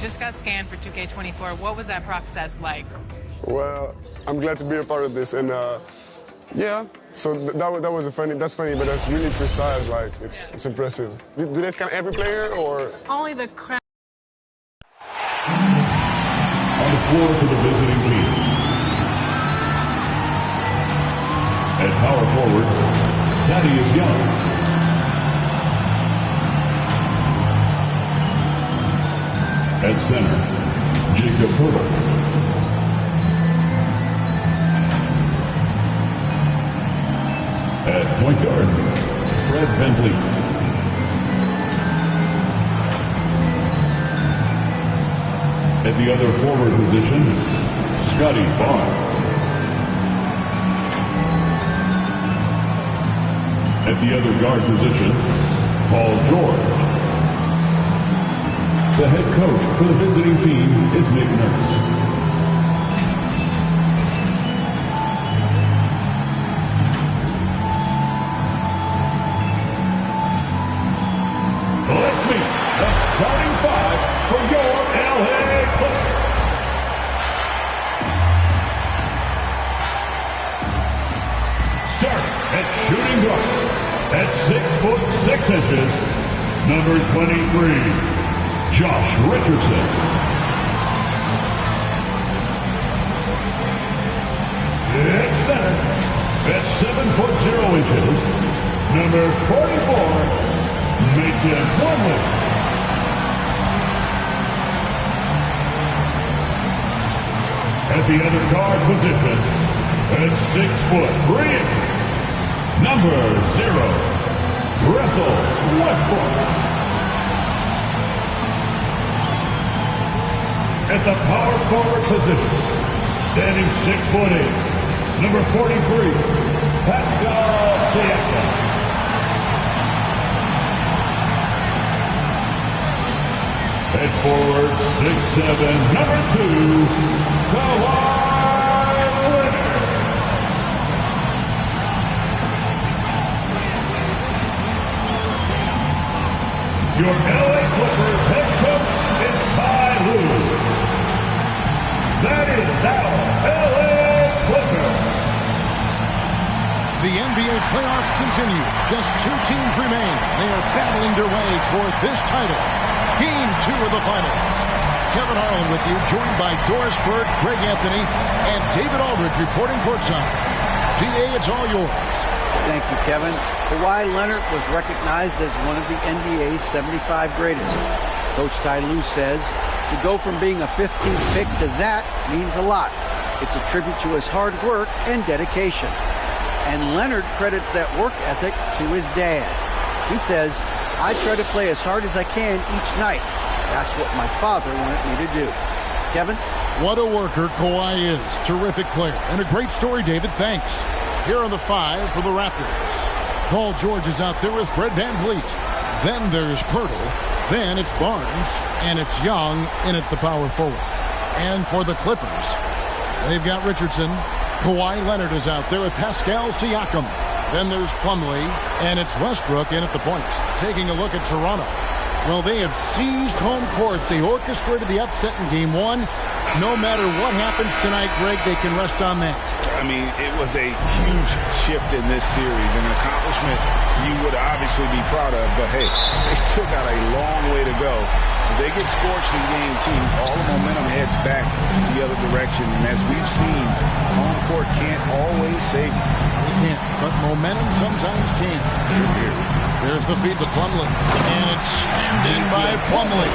just got scanned for 2K24. What was that process like? Well, I'm glad to be a part of this, and yeah. So that's funny, but that's really precise. Like it's impressive. Do they scan every player or Only the crown. On the floor for the visiting team. At power forward, Thaddeus Young. At center, Jacob Hurdle. At point guard, Fred VanVleet. At the other forward position, Scotty Barnes. At the other guard position, Paul George. The head coach for the visiting team is Nick Nurse. Let's meet the starting five for your LA Clippers. Start at shooting guard at 6'6", number 23. Josh Richardson. At center, at 7'0", number 44, Mason Plumlee. At the other guard position, at 6'3", number 0, Russell Westbrook. At the power forward position, standing 6'8", number 43, Pascal Siakam. At forward, 6'7", number 2, Kawhi Leonard. Your LA Clippers head coach is Ty Lue. That is our LA Clippers. The NBA playoffs continue. Just 2 teams remain. They are battling their way toward this title. Game 2 of the finals. Kevin Harlan with you, joined by Doris Burke, Greg Anthony, and David Aldridge reporting courtside. DA, it's all yours. Thank you, Kevin. Kawhi Leonard was recognized as one of the NBA's 75 greatest. Coach Ty Lue says to go from being a 15th pick to that means a lot. It's a tribute to his hard work and dedication. And Leonard credits that work ethic to his dad. He says, I try to play as hard as I can each night. That's what my father wanted me to do. Kevin? What a worker Kawhi is. Terrific player. And a great story, David. Thanks. Here are the 5 for the Raptors. Paul George is out there with Fred VanVleet. Then there's Pirtle. Then it's Barnes. And it's Young in at the power forward. And for the Clippers, they've got Richardson. Kawhi Leonard is out there with Pascal Siakam. Then there's Plumlee, and it's Westbrook in at the point. Taking a look at Toronto. Well, they have seized home court. They orchestrated the upset in Game 1. No matter what happens tonight, Greg, they can rest on that. I mean, it was a huge shift in this series, an accomplishment you would obviously be proud of, but hey, they still got a long way to go. If they get scorched in Game 2, all the momentum heads back the other direction, and as we've seen, home court can't always save you. It can't, but momentum sometimes can. There's the feed to Plumlee, and it's slammed in by Plumlee.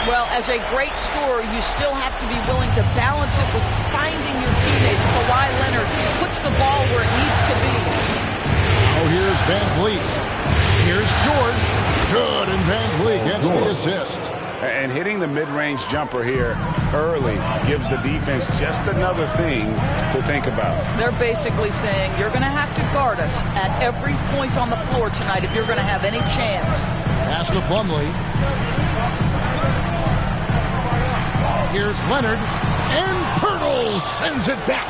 Well, as a great scorer, you still have to be willing to balance it with finding your teammates. Kawhi Leonard puts the ball where it needs to be. Oh, here's VanVleet. Here's George. Good, and VanVleet gets the assist. And hitting the mid-range jumper here early gives the defense just another thing to think about. They're basically saying you're going to have to guard us at every point on the floor tonight if you're going to have any chance. Pass to Plumlee. Here's Leonard, and Pirtle sends it back.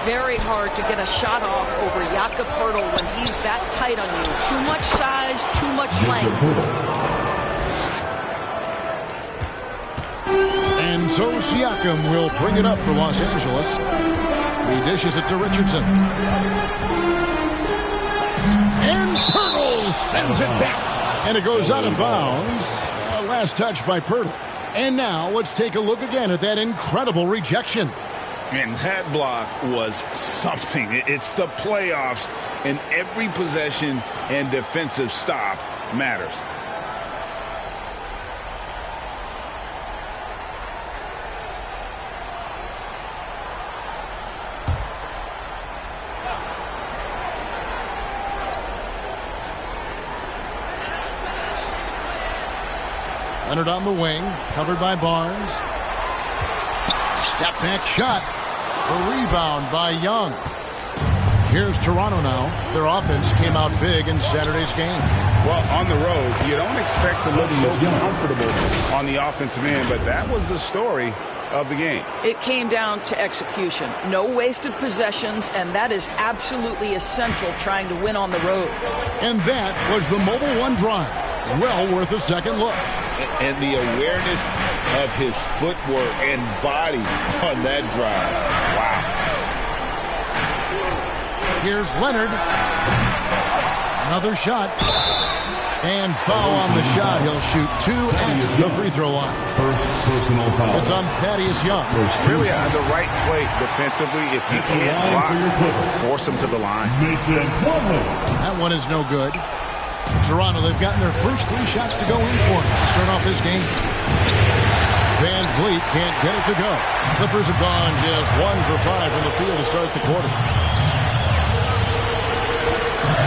Very hard to get a shot off over Jakob Pirtle when he's that tight on you. Too much size, too much length. So Siakam will bring it up for Los Angeles. He dishes it to Richardson. And Pirtle sends it back. And it goes out of bounds. Last touch by Pirtle. And now let's take a look again at that incredible rejection. And that block was something. It's the playoffs, and every possession and defensive stop matters. Leonard on the wing, covered by Barnes. Step back shot. A rebound by Young. Here's Toronto now. Their offense came out big in Saturday's game. Well, on the road, you don't expect to look so comfortable on the offensive end, but that was the story of the game. It came down to execution. No wasted possessions, and that is absolutely essential trying to win on the road. And that was the Mobile One drive. Well worth a second look. And the awareness of his footwork and body on that drive. Wow. Here's Leonard. Another shot. And foul on the shot. He'll shoot 2 at the free throw line. First personal foul. It's on Thaddeus Young. Really on the right play defensively. If you can't block, force him to the line. That one is no good. Toronto, they've gotten their first 3 shots to go in for him to start off this game. Van Vliet can't get it to go. Clippers have gone just 1 for 5 from the field to start the quarter.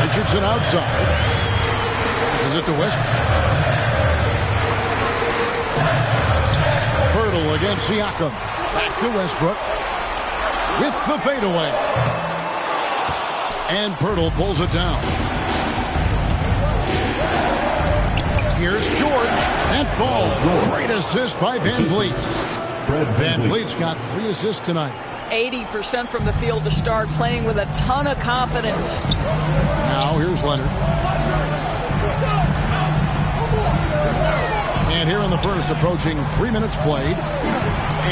Richardson outside. This is it to Westbrook. Pirtle against Siakam. Back to Westbrook. With the fadeaway. And Pirtle pulls it down. Here's George. That ball. Great assist by Van Vliet. Van Vliet's got 3 assists tonight. 80% from the field to start, playing with a ton of confidence. Now here's Leonard. And here in the first, approaching 3 minutes played.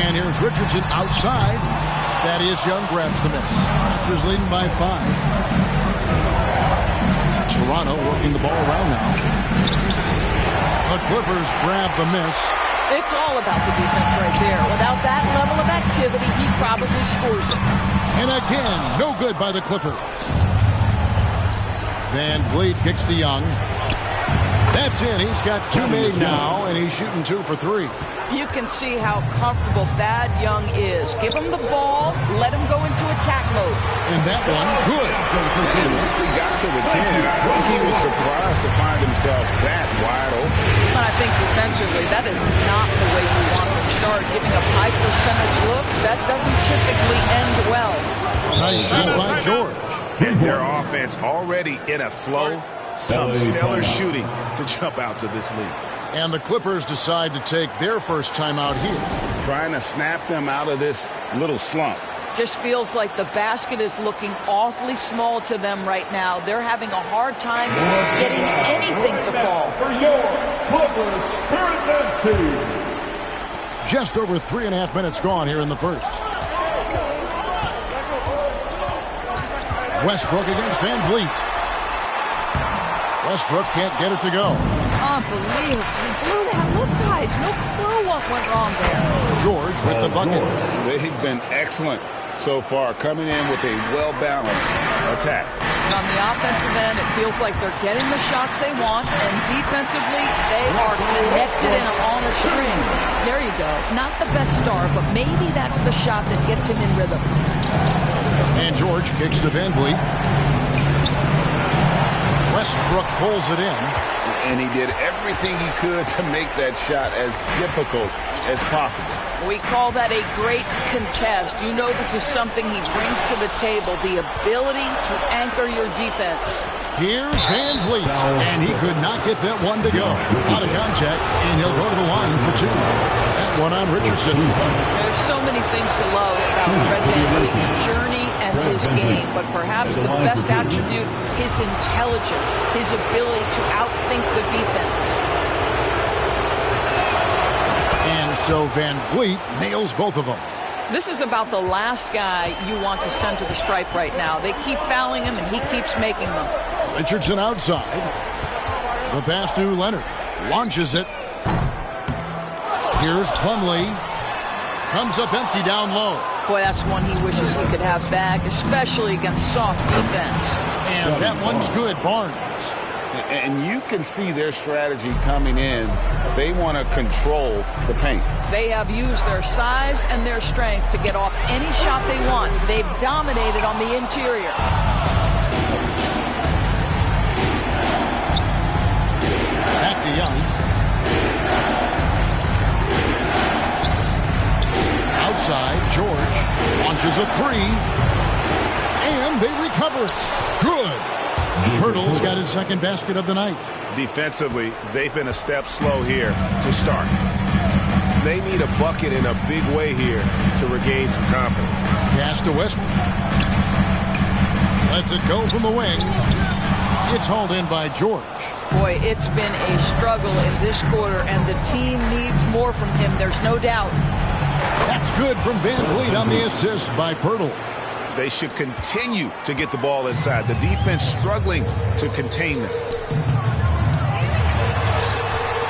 And here's Richardson outside. Thaddeus Young grabs the miss. Raptors leading by 5. Toronto working the ball around now. The Clippers grab the miss. It's all about the defense right there. Without that level of activity, he probably scores it. And again, no good by the Clippers. Van Vliet kicks to Young. That's in. He's got 2 made now, and he's shooting 2 for 3. You can see how comfortable Thad Young is. Give him the ball, let him go into attack mode. And that one, good. And once he got to the 10, I think he was surprised to find himself that wide open. But I think defensively, that is not the way you want to start. Giving up high percentage looks, that doesn't typically end well. Nice shot by George. And their offense already in a flow. Some stellar shooting to jump out to this lead. And the Clippers decide to take their first timeout here. Trying to snap them out of this little slump. Just feels like the basket is looking awfully small to them right now. They're having a hard time getting anything to fall. For your Clippers Spirit Dance team. Just over 3.5 minutes gone here in the first. Westbrook against Van Vliet. Westbrook can't get it to go. Unbelievable. He blew that look, guys. No clue what went wrong there. George with the bucket. They've been excellent so far, coming in with a well-balanced attack. And on the offensive end, it feels like they're getting the shots they want, and defensively, they are connected and on a string. There you go. Not the best start, but maybe that's the shot that gets him in rhythm. And George kicks to Van Vliet. Westbrook pulls it in. And he did everything he could to make that shot as difficult as possible. We call that a great contest. You know this is something he brings to the table, the ability to anchor your defense. Here's Van Vliet, and he could not get that one to go. Out of contact, and he'll go to the line for 2. That one on Richardson. There's so many things to love about Fred Van Vliet's journey and his game, but perhaps the best attribute, his intelligence, his ability to outthink the defense. And So Van Vliet nails both of them. This is about the last guy you want to send to the stripe right now. They keep fouling him, and he keeps making them. Richardson outside. The pass to Leonard. Launches it. Here's Plumlee. Comes up empty down low. Boy, that's one he wishes he could have back, especially against soft defense. And that one's good, Barnes. And you can see their strategy coming in. They want to control the paint. They have used their size and their strength to get off any shot they want. They've dominated on the interior. Back to Young. Outside, George launches a three. And they recover it. Good. Pirtle's got his second basket of the night. Defensively, they've been a step slow here to start. They need a bucket in a big way here to regain some confidence. Pass to Westbrook. Lets it go from the wing. It's hauled in by George. Boy, it's been a struggle in this quarter, and the team needs more from him. There's no doubt. That's good from Van Vliet on the assist by Pirtle. They should continue to get the ball inside. The defense struggling to contain them.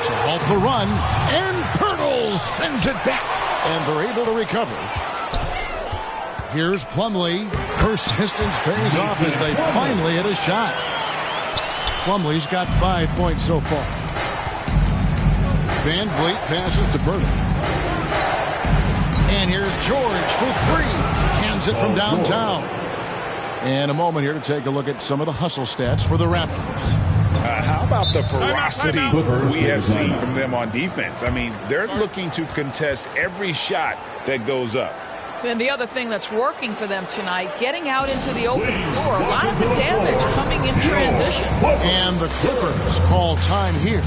To halt the run, and Pirtle sends it back. And they're able to recover. Here's Plumlee. Persistence pays off as they finally hit a shot. Plumlee's got 5 points so far. Van Vliet passes to Pirtle. And here's George for three. Cans it from downtown. And a moment here to take a look at some of the hustle stats for the Raptors. How about the ferocity we have seen from them on defense? I mean, they're looking to contest every shot that goes up. And the other thing that's working for them tonight, getting out into the open floor. A lot of the damage coming in transition. And the Clippers call time here.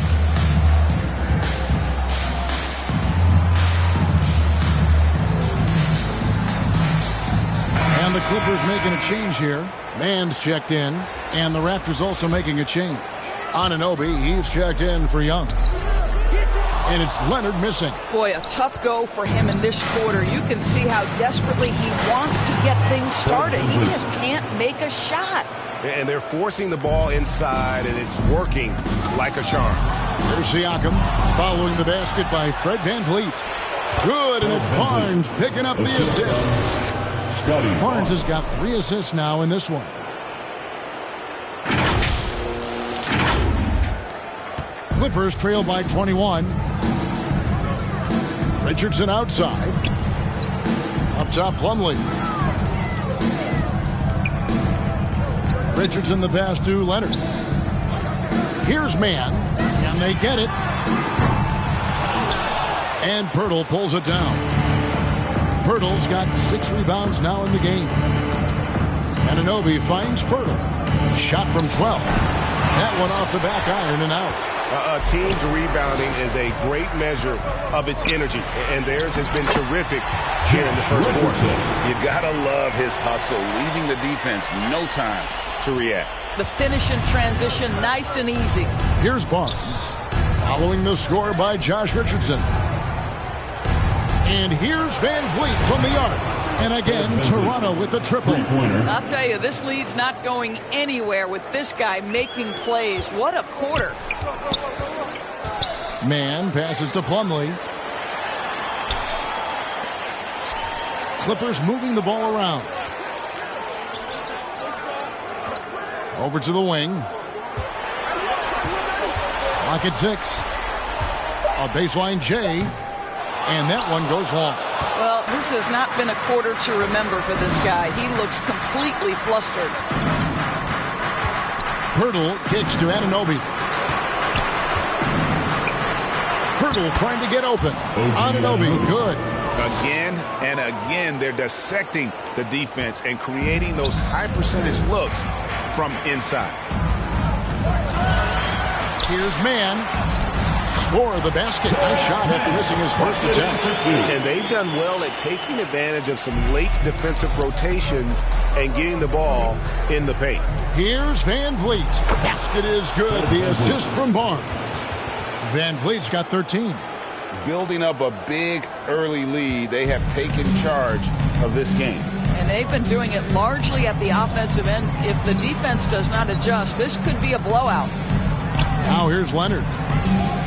And the Clippers making a change here. Mann's checked in. And the Raptors also making a change. Anunoby, he's checked in for Young. And it's Leonard missing. Boy, a tough go for him in this quarter. You can see how desperately he wants to get things started. He just can't make a shot. And they're forcing the ball inside, and it's working like a charm. There's Siakam following the basket by Fred Van Vliet. Good, and it's Barnes picking up the assist. Barnes has got 3 assists now in this one. Clippers trail by 21. Richardson outside. Up top, Plumlee. Richardson the pass to Leonard. Here's Mann. Can they get it? And Pirtle pulls it down. Pirtle's got 6 rebounds now in the game. Anunoby finds Pirtle. Shot from 12. That one off the back iron and out. A team's rebounding is a great measure of its energy, and theirs has been terrific here in the first quarter. You gotta love his hustle, leaving the defense no time to react. The finish in transition, nice and easy. Here's Barnes, following the score by Josh Richardson. And here's Van Vliet from the arc. And again, Toronto with the triple. I'll tell you, this lead's not going anywhere with this guy making plays. What a quarter. Mann passes to Plumlee. Clippers moving the ball around. Over to the wing. Clock at 6. A baseline J. And that one goes long. Well, this has not been a quarter to remember for this guy. He looks completely flustered. Pirtle kicks to Anunoby. Pirtle trying to get open. Anunoby, good. Again and again, they're dissecting the defense and creating those high-percentage looks from inside. Here's Mann. Score the basket. Nice shot after missing his first attempt. And they've done well at taking advantage of some late defensive rotations and getting the ball in the paint. Here's Van Vliet. Basket is good. The assist from Barnes. Van Vliet's got 13. building up a big early lead. They have taken charge of this game. And they've been doing it largely at the offensive end. If the defense does not adjust, this could be a blowout. Now here's Leonard.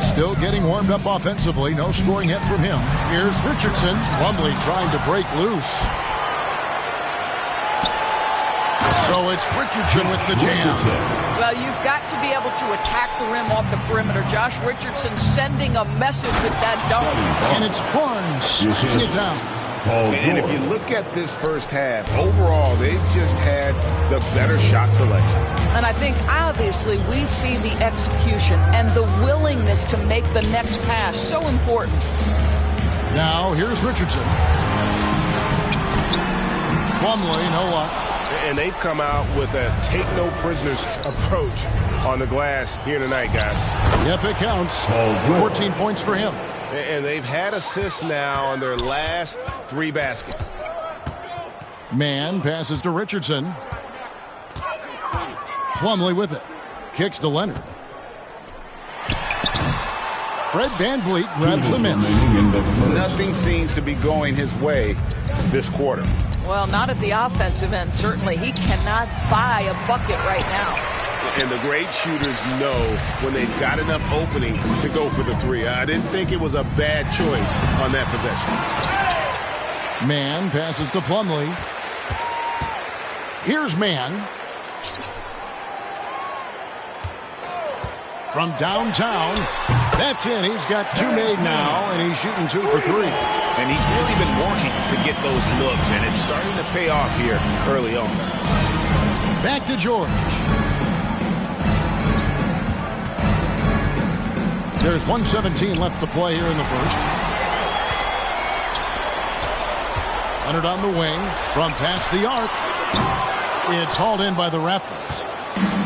Still getting warmed up offensively. No scoring hit from him. Here's Richardson. Plumlee trying to break loose. So it's Richardson with the jam. Well, you've got to be able to attack the rim off the perimeter. Josh Richardson sending a message with that dunk. And it's Barnes smacking it down. And if you look at this first half, overall, they've just had the better shot selection. And I think, obviously, we see the execution and the willingness to make the next pass so important. Now, here's Richardson. Plumlee, no luck. And they've come out with a take-no-prisoners approach on the glass here tonight, guys. Yep, it counts. 14 points for him. And they've had assists now on their last 3 baskets. Mann passes to Richardson. Plumlee with it. Kicks to Leonard. Fred VanVleet grabs the miss. Nothing seems to be going his way this quarter. Well, not at the offensive end, certainly. He cannot buy a bucket right now. And the great shooters know when they've got enough opening to go for the 3. I didn't think it was a bad choice on that possession. Mann passes to Plumlee. Here's Mann. From downtown. That's in. He's got 2 made now, and he's shooting 2 for 3. And he's really been working to get those looks, and it's starting to pay off here early on. Back to George. There's 1:17 left to play here in the first. Leonard on the wing from past the arc. It's hauled in by the Raptors.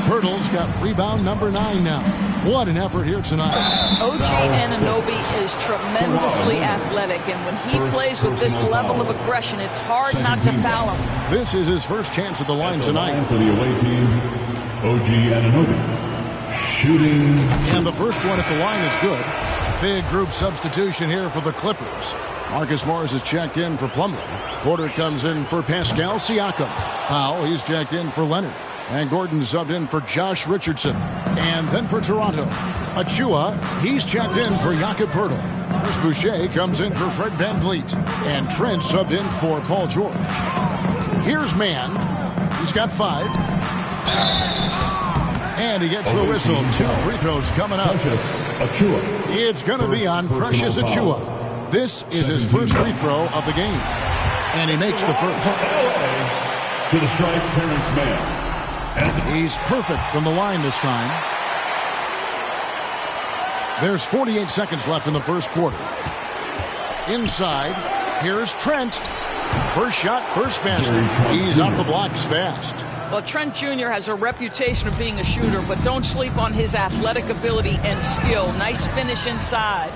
Pirtle's got rebound number 9 now. What an effort here tonight. OG Anunoby is tremendously athletic, and when he plays with this level of aggression, it's hard not to foul him. This is his first chance at the line tonight. For the away team, OG Anunoby. Shooting. And the first one at the line is good. Big group substitution here for the Clippers. Marcus Morris is checked in for Plumlee. Porter comes in for Pascal Siakam. Powell, he's checked in for Leonard. And Gordon subbed in for Josh Richardson. And then for Toronto, Achua, he's checked in for Jakob Poeltl. Chris Boucher comes in for Fred VanVleet. And Trent subbed in for Paul George. Here's Mann. He's got 5. And he gets the whistle. 2 free throws coming up. It's going to be on Precious Achua. This is his first free throw of the game. And he makes the first. To the strike, Terrence Mann. He's perfect from the line this time. There's 48 seconds left in the first quarter. Inside, here's Trent. First shot, first basket. He's out the blocks fast. Well, Trent Jr. has a reputation of being a shooter, but don't sleep on his athletic ability and skill. Nice finish inside.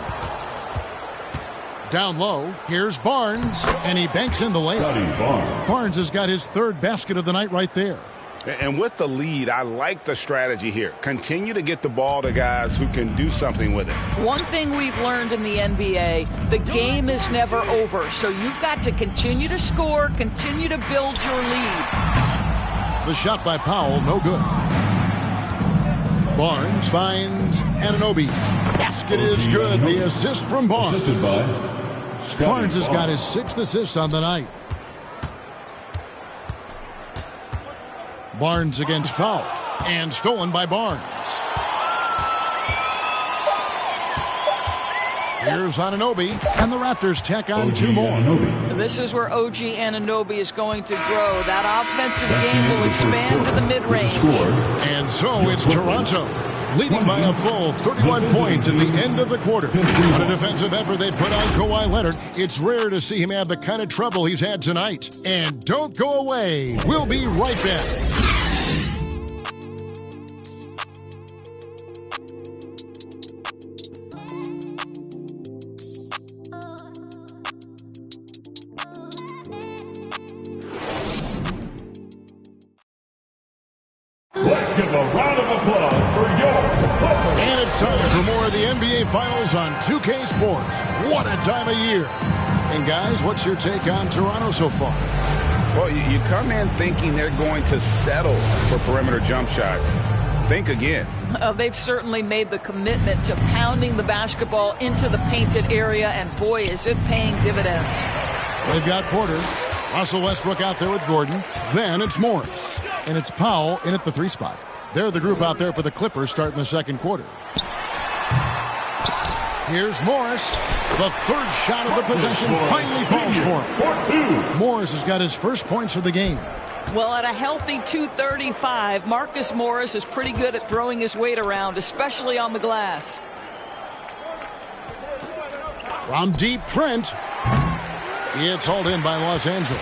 Down low, here's Barnes, and he banks in the layup. Barnes has got his 3rd basket of the night right there. And with the lead, I like the strategy here. Continue to get the ball to guys who can do something with it. One thing we've learned in the NBA, the game is never over. So you've got to continue to score, continue to build your lead. The shot by Powell, no good. Barnes finds Anunoby. Basket is good. The assist from Barnes. Barnes has got his 6th assist on the night. Barnes against Powell. And stolen by Barnes. Here's Anunoby. And the Raptors tack on 2 more. This is where OG Anunoby is going to grow. That offensive game will expand to the mid-range. And so it's Toronto, leading by a full 31 points at the end of the quarter. What a defensive effort they put on Kawhi Leonard. It's rare to see him have the kind of trouble he's had tonight. And don't go away. We'll be right back. Let's give a round of applause for your Clippers. And it's time for more of the NBA Finals Finals on 2K Sports. What a time of year. And guys, what's your take on Toronto so far? Well, you come in thinking they're going to settle for perimeter jump shots. Think again. They've certainly made the commitment to pounding the basketball into the painted area, and boy, is it paying dividends. They've got Porter, Russell Westbrook out there with Gordon. Then it's Morris, and it's Powell in at the 3 spot. They're the group out there for the Clippers starting the second quarter. Here's Morris. The third shot of the possession finally falls for him. Morris has got his first points of the game. Well, at a healthy 235, Marcus Morris is pretty good at throwing his weight around, especially on the glass. From deep, Trent. It's hauled in by Los Angeles.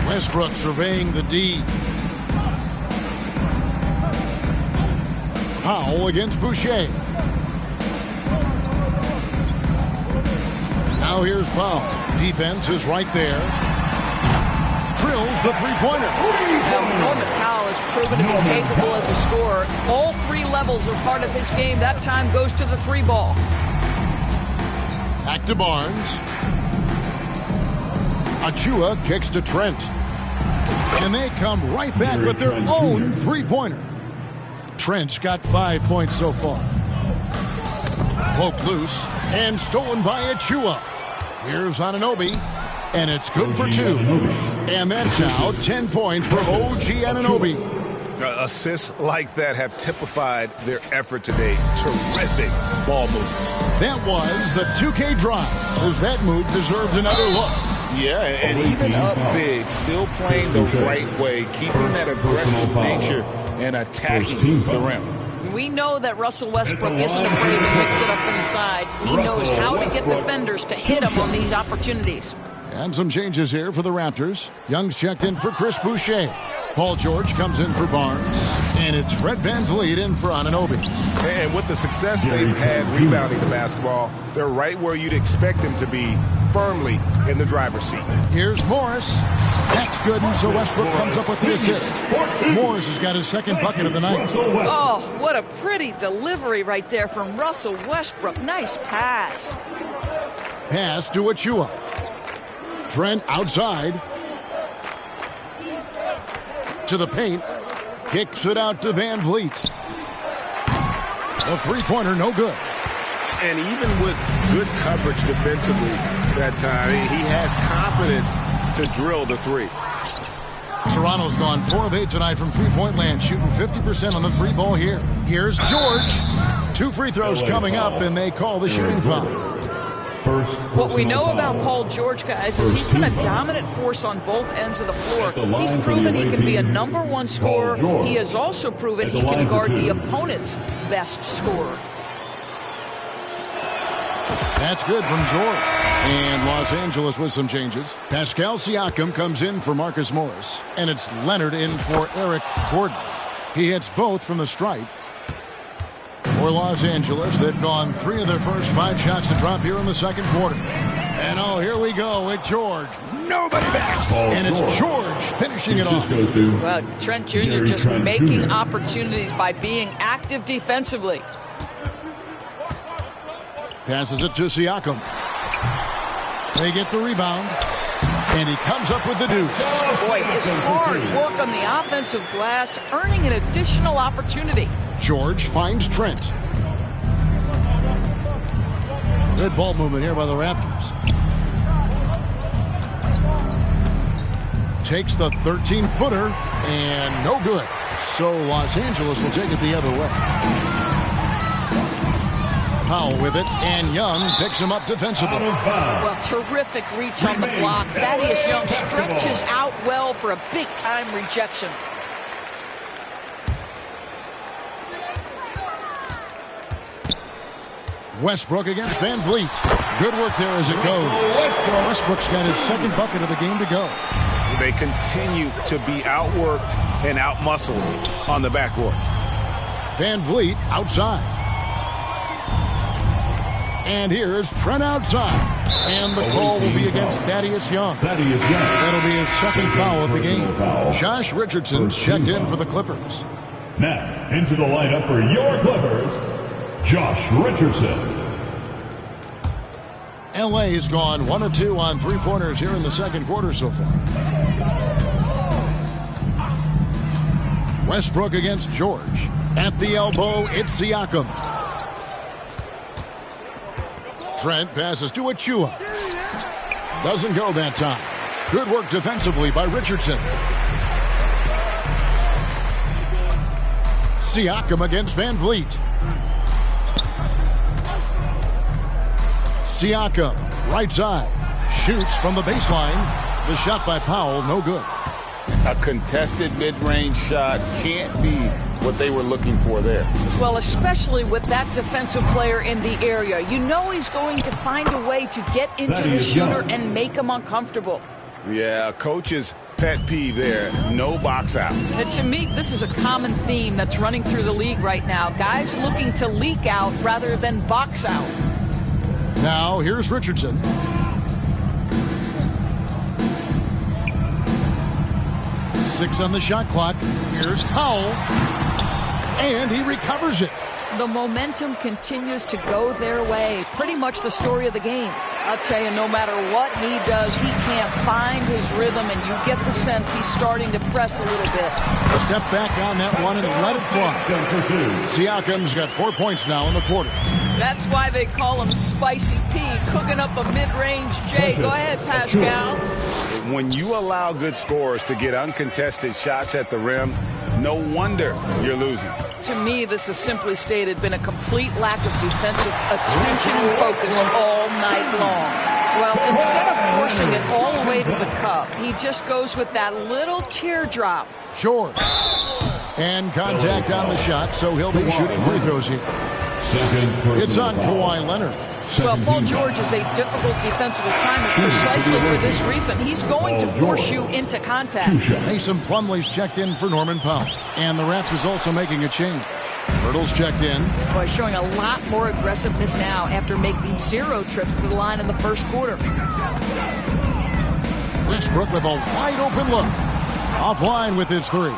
Westbrook surveying the D. Powell against Boucher. Now here's Powell. Defense is right there. Drills the three-pointer. Now, we know that Powell has proven to be capable as a scorer. All 3 levels are part of his game. That time goes to the 3 ball. Back to Barnes. Achua kicks to Trent. And they come right back with their own three-pointer. Trent's got 5 points so far. Poked loose and stolen by Achua. Here's Anunoby, and it's good for 2. And that's now 10 points for OG Anunoby. Assists like that have typified their effort today. Terrific ball movement. That was the 2K drive, as that move deserved another look. Yeah, and even up big, still playing the right way, keeping that aggressive nature and attacking the rim. We know that Russell Westbrook isn't afraid to mix it up inside. He knows how to get defenders to hit him on these opportunities. And some changes here for the Raptors. Young's checked in for Chris Boucher. Paul George comes in for Barnes. And it's Fred VanVleet in for Anunoby. And with the success they've had rebounding the basketball, they're right where you'd expect them to be, firmly in the driver's seat. Here's Morris. That's good, and so Westbrook comes up with the assist. Morris has got his second bucket of the night. Oh, what a pretty delivery right there from Russell Westbrook. Nice pass. Pass to Achua. Trent outside. To the paint. Kicks it out to VanVleet. The three-pointer, no good. And even with good coverage defensively that time, he has confidence to drill the 3. Toronto's gone 4 of 8 tonight from three-point land, shooting 50% on the 3 ball here. Here's George. 2 free throws coming up, and they call the shooting foul. What we know about Paul George, guys, is he's been a dominant force on both ends of the floor. He's proven he can be a #1 scorer. He has also proven he can guard the opponent's best scorer. That's good from George. And Los Angeles with some changes. Pascal Siakam comes in for Marcus Morris. And it's Leonard in for Eric Gordon. He hits both from the stripe. For Los Angeles, they've gone 3 of their first 5 shots to drop here in the second quarter. And oh, here we go with George. Nobody back. And it's George finishing it off. Well, Trent Jr. just making opportunities by being active defensively. Passes it to Siakam. They get the rebound. And he comes up with the deuce. Boy, his hard work on the offensive glass, earning an additional opportunity. George finds Trent. Good ball movement here by the Raptors. Takes the 13-footer, and no good. So Los Angeles will take it the other way. Powell with it, and Young picks him up defensively. Well, terrific reach on the block. Thaddeus Young stretches out well for a big-time rejection. Westbrook against VanVleet. Good work there as it goes. Westbrook's got his second bucket of the game to go. They continue to be outworked and outmuscled on the backcourt. VanVleet outside. And here's Trent outside. And the call will be against Thaddeus Young. That'll be his second foul of the game. Josh Richardson's checked in for the Clippers. Now, into the lineup for your Clippers, Josh Richardson. LA has gone 1 of 2 on three-pointers here in the second quarter so far. Westbrook against George. At the elbow, it's Siakam. Trent passes to Achua. Doesn't go that time. Good work defensively by Richardson. Siakam against Van Vliet. Siakam, right side, shoots from the baseline. The shot by Powell, no good. A contested mid-range shot can't be what they were looking for there. Well, especially with that defensive player in the area. You know he's going to find a way to get into the shooter and make him uncomfortable. Yeah, coach's pet peeve there, no box out. And to me, this is a common theme that's running through the league right now. Guys looking to leak out rather than box out. Now, here's Richardson. Six on the shot clock. Here's Powell. And he recovers it. The momentum continues to go their way. Pretty much the story of the game. I'll tell you, no matter what he does, he can't find his rhythm, and you get the sense he's starting to press a little bit. Step back on that one and let it fly. Siakam's got 4 points now in the quarter. That's why they call him Spicy P, cooking up a mid-range J. Go ahead, Pascal. When you allow good scorers to get uncontested shots at the rim, no wonder you're losing. To me, this has simply stated been a complete lack of defensive attention and focus all night long. Well, instead of forcing it all the way to the cup, he just goes with that little teardrop. George. And contact on the shot, so he'll be shooting free throws here. It's on Kawhi Leonard. Well, Paul George is a difficult defensive assignment precisely for this reason. He's going to force you into contact. Mason Plumlee's checked in for Norman Powell. And the Raptors also making a change. Hurdle's checked in. Boy, showing a lot more aggressiveness now after making 0 trips to the line in the first quarter. Westbrook with a wide open look. Offline with his three.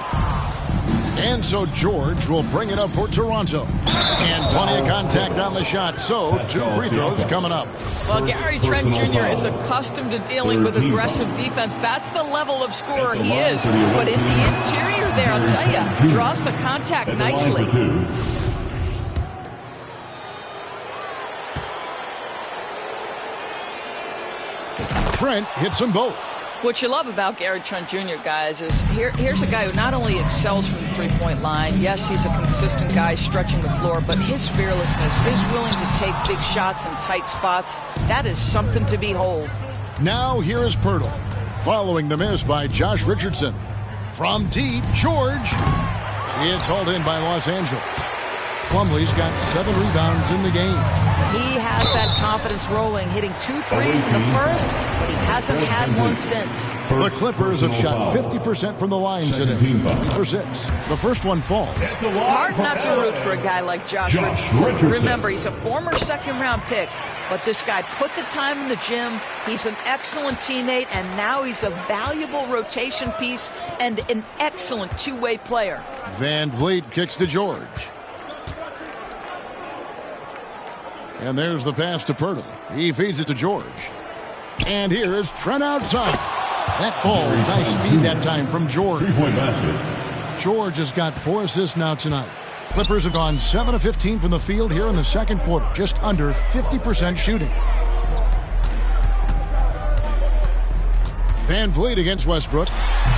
And so George will bring it up for Toronto. And plenty of contact on the shot, so 2 free throws coming up. Well, Gary Trent Jr. is accustomed to dealing with aggressive defense. That's the level of scorer he is. But in the interior there, I'll tell you, draws the contact nicely. Trent hits them both. What you love about Gary Trent Jr., guys, is here's a guy who not only excels from the three-point line. Yes, he's a consistent guy stretching the floor, but his fearlessness, his willing to take big shots in tight spots, that is something to behold. Now here is Pirtle, following the miss by Josh Richardson. From deep, George. It's hauled in by Los Angeles. Plumlee's got 7 rebounds in the game. He has that confidence rolling, hitting 2 threes in the first, but he hasn't had one since. The Clippers have shot 50% from the line today. 3 for 6. The first one falls. Hard not to root for a guy like Josh Richardson. Remember, he's a former second-round pick, but this guy put the time in the gym. He's an excellent teammate, and now he's a valuable rotation piece and an excellent two-way player. Van Vliet kicks to George. And there's the pass to Pirtle. He feeds it to George. And here's Trent outside. That ball's nice speed that time from George. George has got 4 assists now tonight. Clippers have gone 7 of 15 from the field here in the second quarter. Just under 50% shooting. Van Vliet against Westbrook.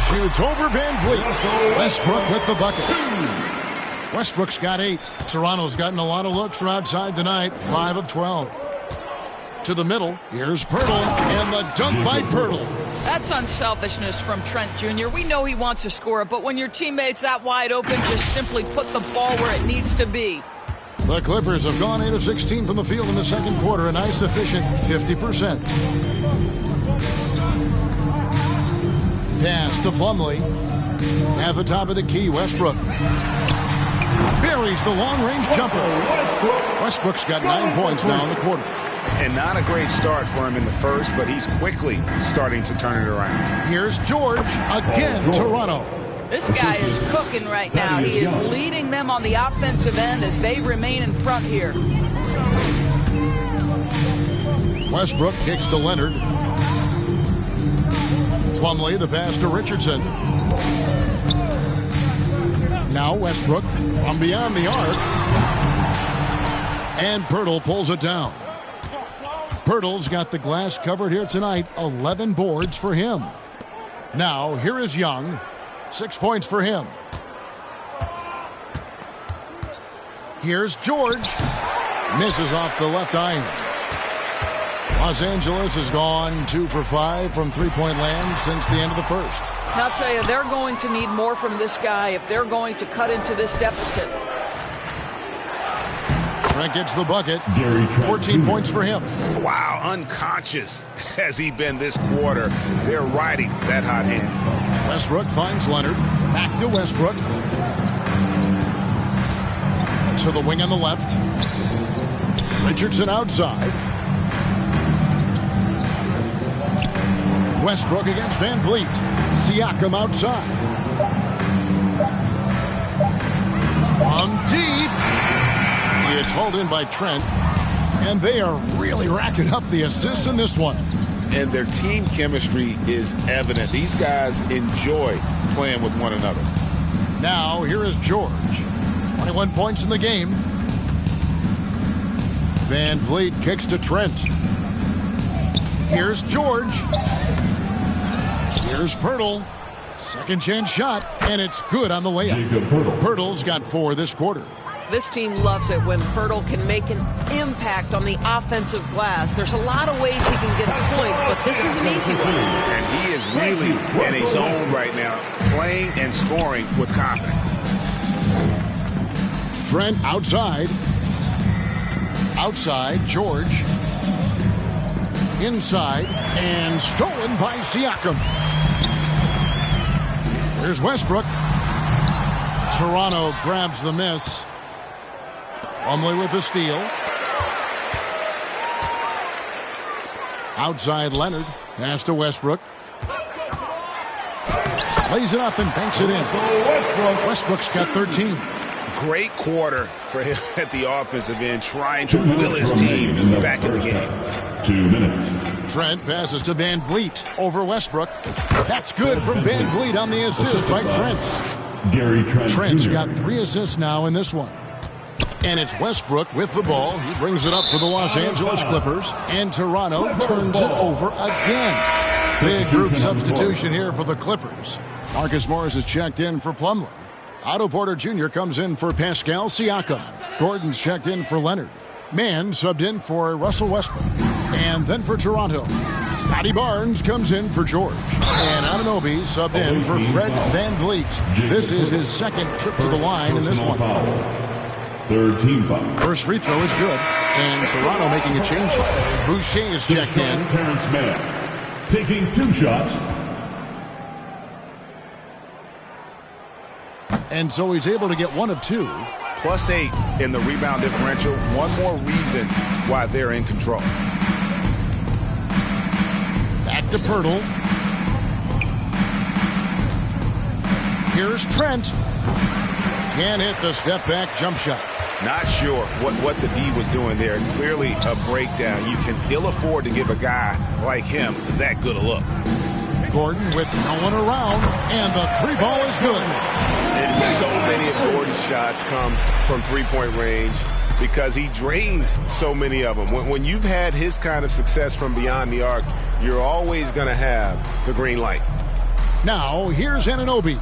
Shoots over Van Vliet. Westbrook with the bucket. Westbrook's got 8. Toronto's gotten a lot of looks from outside tonight. 5 of 12. To the middle. Here's Pirtle. And the dunk by Pirtle. That's unselfishness from Trent Jr. We know he wants to score, but when your teammate's that wide open, just simply put the ball where it needs to be. The Clippers have gone 8 of 16 from the field in the second quarter. A nice efficient 50%. Pass to Plumlee. At the top of the key, Westbrook. Buries the long-range jumper. Westbrook's got 9 points now in the quarter. And not a great start for him in the first, but he's quickly starting to turn it around. Here's George. Again, Toronto. This guy is cooking right now. He is leading them on the offensive end as they remain in front here. Westbrook kicks to Leonard. Plumlee, the pass to Richardson. Now Westbrook from beyond the arc. And Pirtle pulls it down. Pirtle's got the glass covered here tonight. 11 boards for him. Now, here is Young. 6 points for him. Here's George. Misses off the left iron. Los Angeles has gone 2 for 5 from three-point land since the end of the first. I'll tell you, they're going to need more from this guy if they're going to cut into this deficit. Trent gets the bucket. 14 points for him. Wow, unconscious has he been this quarter. They're riding that hot hand. Westbrook finds Leonard. Back to Westbrook. To the wing on the left. Richardson outside. Westbrook against Van Vliet. Siakam outside. On deep. It's hauled in by Trent. And they are really racking up the assists in this one. And their team chemistry is evident. These guys enjoy playing with one another. Now, here is George. 21 points in the game. Van Vliet kicks to Trent. Here's George. Here's Pirtle. Second chance shot, and it's good on the layup. Pirtle's got 4 this quarter. This team loves it when Pirtle can make an impact on the offensive glass. There's a lot of ways he can get his points, but this is an easy one. And he is really in a zone right now, playing and scoring with confidence. Trent outside. Outside, George. Inside, and stolen by Siakam. Here's Westbrook. Toronto grabs the miss. Plumlee with the steal. Outside Leonard. Pass to Westbrook. Lays it up and banks it in. Westbrook's got 13. Great quarter for him at the offensive end, trying to will his team back in the game. 2 minutes. Trent passes to Van Vliet over Westbrook. That's good from Van Vliet on the assist by Trent. Trent's got 3 assists now in this one. And it's Westbrook with the ball. He brings it up for the Los Angeles Clippers. And Toronto turns it over again. Big group substitution here for the Clippers. Marcus Morris is checked in for Plumlee. Otto Porter Jr. comes in for Pascal Siakam. Gordon's checked in for Leonard. Mann subbed in for Russell Westbrook. And then for Toronto, Scotty Barnes comes in for George. And Anunoby subbed in for Fred Van Vliet. This is his second trip to the line in this one. Third team foul. First free throw is good. And Toronto making a change. Boucher is checked in. Terrence Mann taking 2 shots. And so he's able to get 1 of 2. +8 in the rebound differential. One more reason why they're in control. Back to Pirtle. Here's Trent. Can't hit the step-back jump shot. Not sure what the D was doing there. Clearly a breakdown. You can ill afford to give a guy like him that good a look. Gordon with no one around, and the 3 ball is good. And so many of Gordon's shots come from three-point range because he drains so many of them. When you've had his kind of success from beyond the arc, you're always going to have the green light. Now, here's Anunoby.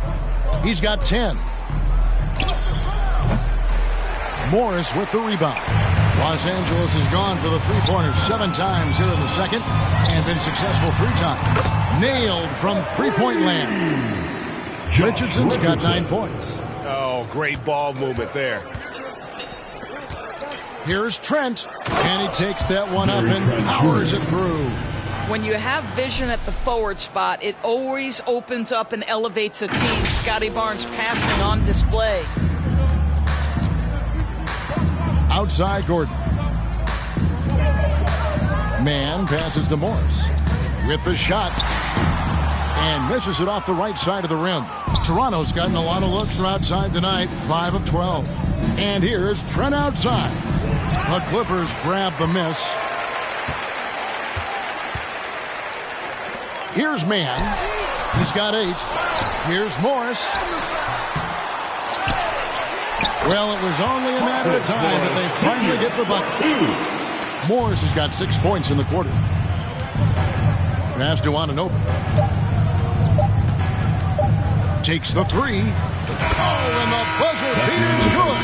He's got 10. Morris with the rebound. Los Angeles has gone for the 3-pointer 7 times here in the second and been successful 3 times. Nailed from 3-point land. Richardson's got 9 points. Oh, great ball movement there. Here's Trent, and he takes that one up and powers it through. When you have vision at the forward spot, it always opens up and elevates a team. Scotty Barnes passing on display. Outside Gordon. Mann passes to Morris with the shot and misses it off the right side of the rim. Toronto's gotten a lot of looks from outside tonight, 5 of 12. And here's Trent outside. The Clippers grab the miss. Here's Mann. He's got 8. Here's Morris. Well, it was only a matter of time, but they finally get the bucket. Morris has got 6 points in the quarter. Pass to Anunoby. Takes the 3. Oh, and the buzzer beater's good.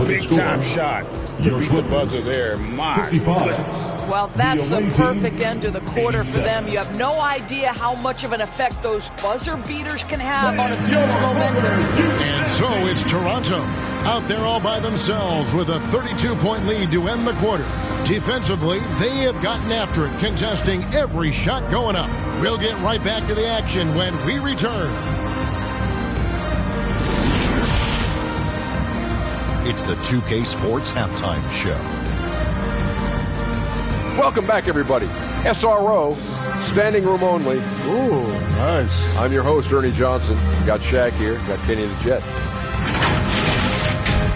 Big time shot to beat the buzzer there. My goodness. Well, that's a perfect end to the quarter for them. You have no idea how much of an effect those buzzer beaters can have on a team's momentum. And so it's Toronto out there all by themselves with a 32-point lead to end the quarter. Defensively, they have gotten after it, contesting every shot going up. We'll get right back to the action when we return. It's the 2K Sports Halftime Show. Welcome back, everybody. SRO, standing room only. Ooh, nice. I'm your host, Ernie Johnson. Got Shaq here. Got Kenny the Jet.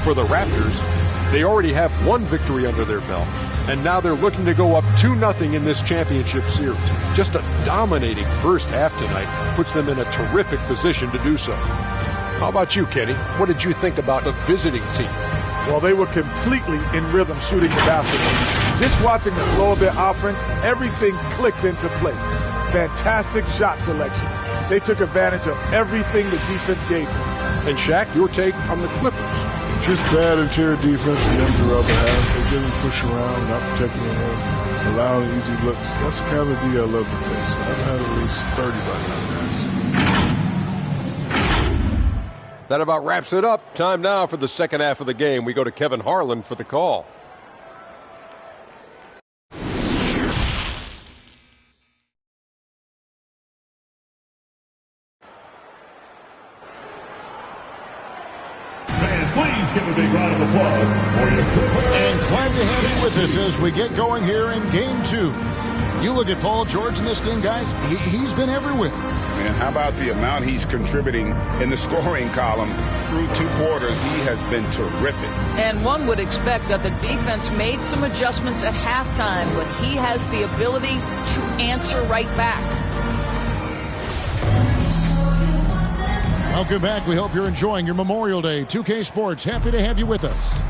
For the Raptors, they already have 1 victory under their belt, and now they're looking to go up 2-0 in this championship series. Just a dominating first half tonight puts them in a terrific position to do so. How about you, Kenny? What did you think about the visiting team? Well, they were completely in rhythm shooting the basketball. Just watching the flow of their offense, everything clicked into place. Fantastic shot selection. They took advantage of everything the defense gave them. And Shaq, your take on the Clippers? Just bad interior defense from them throughout the half. They're getting pushed around, not protecting the rim, allowing easy looks. That's kind of the D I love to face. I've had at least 30 by now, guys. That about wraps it up. Time now for the second half of the game. We go to Kevin Harlan for the call. Please give a big round of applause for your Clippers. And glad to have you with us as we get going here in Game 2. You look at Paul George in this game, guys. He's been everywhere. Man, how about the amount he's contributing in the scoring column through 2 quarters? He has been terrific. And one would expect that the defense made some adjustments at halftime, but he has the ability to answer right back. Welcome back. We hope you're enjoying your Memorial Day. 2K Sports, happy to have you with us.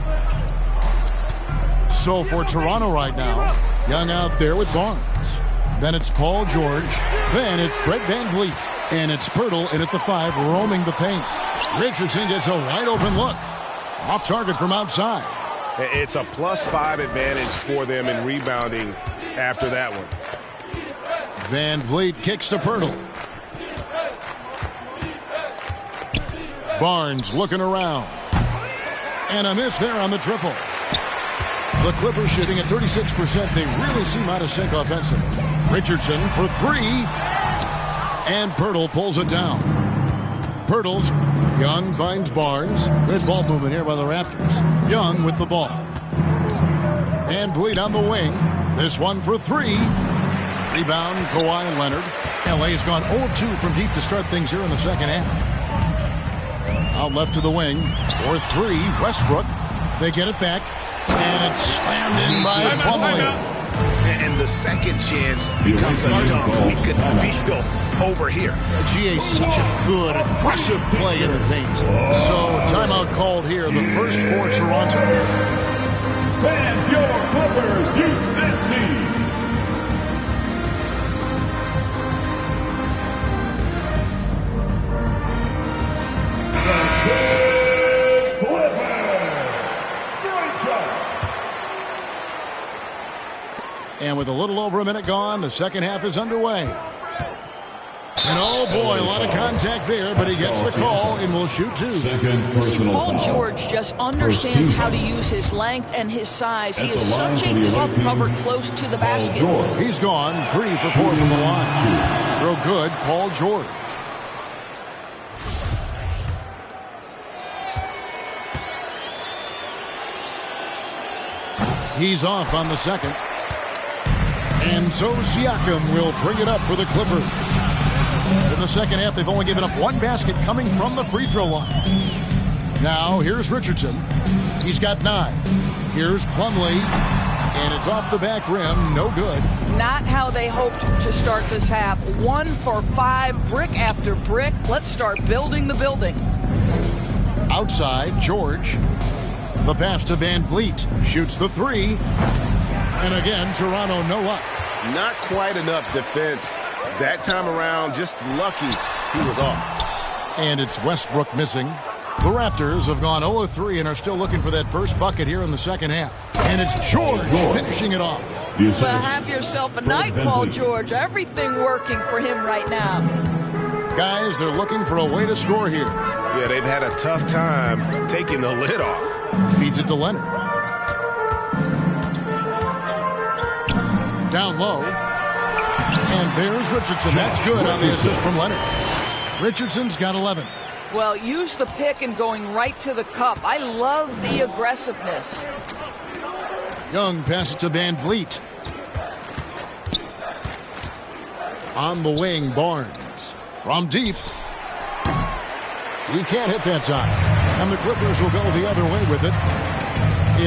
So for Toronto right now, Young out there with Barnes. Then it's Paul George. Then it's Fred VanVleet. And it's Pirtle in at the 5, roaming the paint. Richardson gets a wide open look. Off target from outside. It's a +5 advantage for them in rebounding after that one. VanVleet kicks to Pirtle. Barnes looking around. And a miss there on the triple. The Clippers shooting at 36%. They really seem out of sync offensively. Richardson for 3. And Pirtle pulls it down. Pirtle's Young finds Barnes. Good ball movement here by the Raptors. Young with the ball. And VanVleet on the wing. This one for 3. Rebound, Kawhi Leonard. LA's gone 0-2 from deep to start things here in the second half. Out left to the wing. For 3, Westbrook. They get it back. And it's slammed in by Plumlee. And the second chance becomes a dunk. We could feel over here. GA, such a good, aggressive play in the paint. So, timeout called here. The first for Toronto. Fans, your Clippers, use this team. And with a little over a minute gone, the second half is underway. And oh boy, a lot of contact there, but he gets the call and will shoot 2. See, Paul George just understands how to use his length and his size. He is such a tough cover close to the basket. He's gone 3 for 4 from the line. Throw good, Paul George. He's off on the second. And so Siakam will bring it up for the Clippers. The in the second half, they've only given up one basket coming from the free throw line. Now, here's Richardson. He's got 9. Here's Plumlee, and it's off the back rim. No good. Not how they hoped to start this half. 1 for 5, brick after brick. Let's start building the building. Outside, George. The pass to Van Vliet. Shoots the 3. And again, Toronto no luck. Not quite enough defense. That time around, just lucky he was off. And it's Westbrook missing. The Raptors have gone 0-3 and are still looking for that first bucket here in the second half. And it's George finishing it off. Well, have yourself a night, Paul George. Everything working for him right now. Guys, they're looking for a way to score here. Yeah, they've had a tough time taking the lid off. Feeds it to Leonard. Down low. And there's Richardson. That's good on the assist from Leonard. Richardson's got 11. Well, use the pick and going right to the cup. I love the aggressiveness. Young passes to Van Vliet. On the wing, Barnes. From deep. He can't hit that time. And the Clippers will go the other way with it.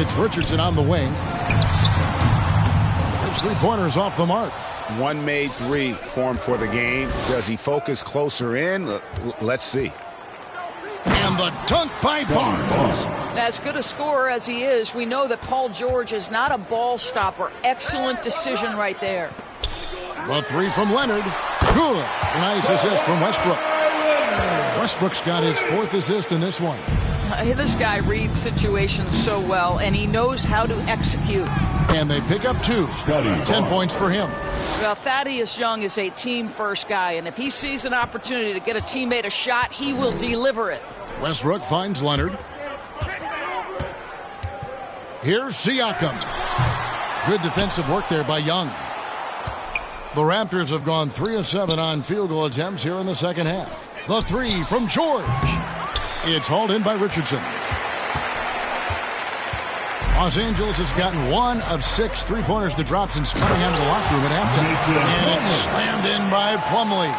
It's Richardson on the wing. His three-pointer's off the mark. One made 3 for him for the game. Does he focus closer in? Let's see. And the dunk by Barnes. As good a scorer as he is, we know that Paul George is not a ball stopper. Excellent decision right there. The 3 from Leonard. Good. Nice assist from Westbrook. Westbrook's got his 4th assist in this one. This guy reads situations so well, and he knows how to execute. And they pick up 2. 10 points for him. Well, Thaddeus Young is a team-first guy, and if he sees an opportunity to get a teammate a shot, he will deliver it. Westbrook finds Leonard. Here's Siakam. Good defensive work there by Young. The Raptors have gone 3 of 7 on field goal attempts here in the second half. The 3 from George. It's hauled in by Richardson. Los Angeles has gotten 1 of 6 three-pointers to drop since coming out of the locker room at halftime. And it's slammed in by Plumlee.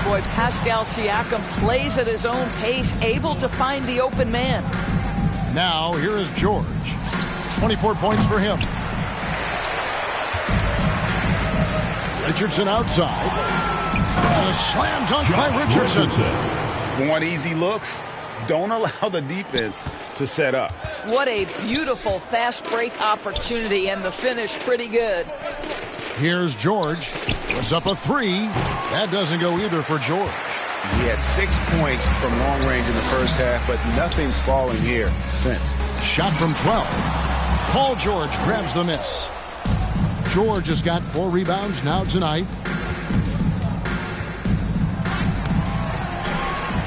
Boy, Pascal Siakam plays at his own pace, able to find the open man. Now, here is George. 24 points for him. Richardson outside. And a slam dunk by Richardson. Want easy looks? Don't allow the defense to set up. What a beautiful fast break opportunity, and the finish pretty good. Here's George. Puts up a 3. That doesn't go either for George. He had 6 points from long range in the first half, but nothing's falling here since. Shot from 12. Paul George grabs the miss. George has got 4 rebounds now tonight.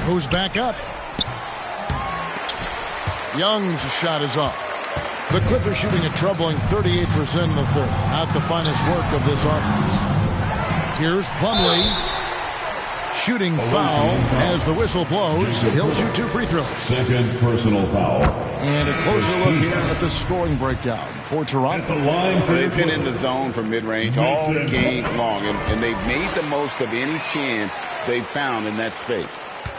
Who's back up? Young's shot is off. The Clippers shooting a troubling 38% in the third. Not the finest work of this offense. Here's Plumlee. Shooting foul as the whistle blows. He'll shoot 2 free throws. Second personal foul. And a closer look here at the scoring breakdown for Toronto. They've been in the zone for mid-range all game long, and they've made the most of any chance they've found in that space.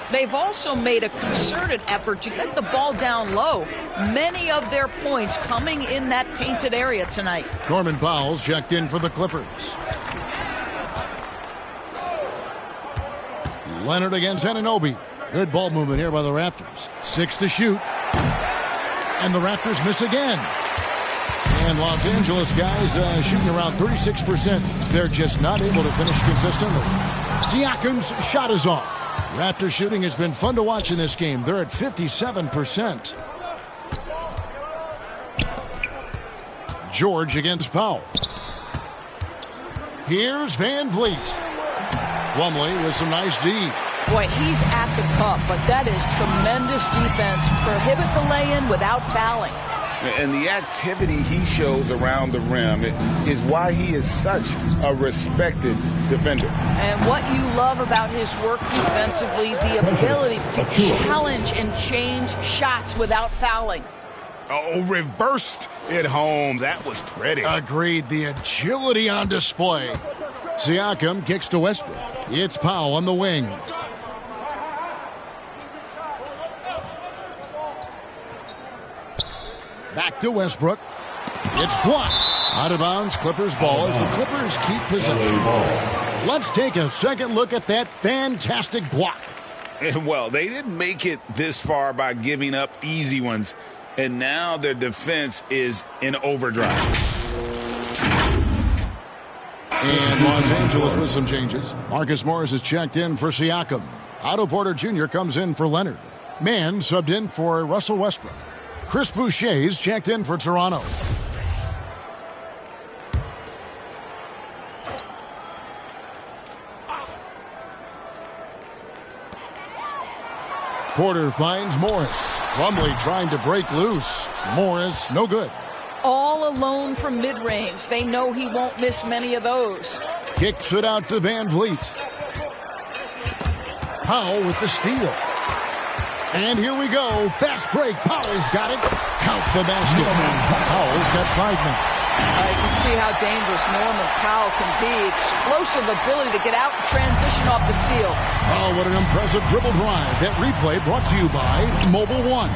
They've also made a concerted effort to get the ball down low. Many of their points coming in that painted area tonight. Norman Powell's checked in for the Clippers. Leonard against Anunoby. Good ball movement here by the Raptors. 6 to shoot. And the Raptors miss again. And Los Angeles guys shooting around 36%. They're just not able to finish consistently. Siakam's shot is off. Raptor shooting has been fun to watch in this game. They're at 57%. George against Powell. Here's Van Vliet. Plumlee with some nice D. Boy, he's at the cup, but that is tremendous defense. Prohibit the lay-in without fouling. And the activity he shows around the rim is why he is such a respected defender. And what you love about his work defensively, the ability to challenge and change shots without fouling. Oh, reversed it home. That was pretty. Agreed. The agility on display. Siakam kicks to Westbrook. It's Powell on the wing. Back to Westbrook. It's blocked. Out of bounds, Clippers ball as the Clippers keep possession. Let's take a second look at that fantastic block. Well, they didn't make it this far by giving up easy ones, and now their defense is in overdrive. And Los Angeles with some changes. Marcus Morris is checked in for Siakam. Otto Porter Jr. comes in for Leonard. Mann subbed in for Russell Westbrook. Chris Boucher is checked in for Toronto. Porter finds Morris. Plumlee trying to break loose. Morris, no good. All alone from mid-range. They know he won't miss many of those. Kicks it out to Van Vliet. Powell with the steal. And here we go. Fast break. Powell's got it. Count the basket. Powell's got 5 now. You can see how dangerous Norman Powell can be. Explosive ability to get out and transition off the steal. Oh, what an impressive dribble drive. That replay brought to you by Mobile One.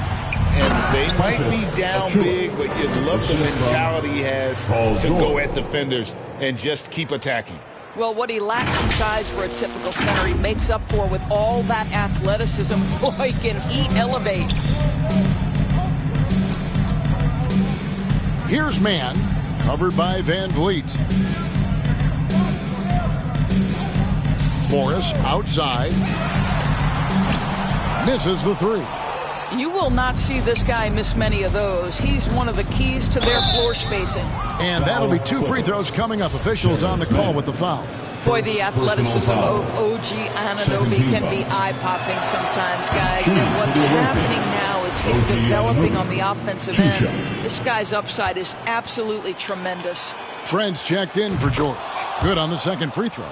And they might be down big, but you love the mentality he has to go at defenders and just keep attacking. Well, what he lacks in size for a typical center, he makes up for with all that athleticism. Boy, can he elevate. Here's Mann, covered by Van Vliet. Morris outside. Misses the 3. You will not see this guy miss many of those. He's one of the keys to their floor spacing. And that'll be 2 free throws coming up. Officials on the call with the foul. Boy, the athleticism of OG Anunoby can be eye-popping sometimes, guys. And what's happening now is he's developing on the offensive end. This guy's upside is absolutely tremendous. Trent's checked in for George. Good on the second free throw.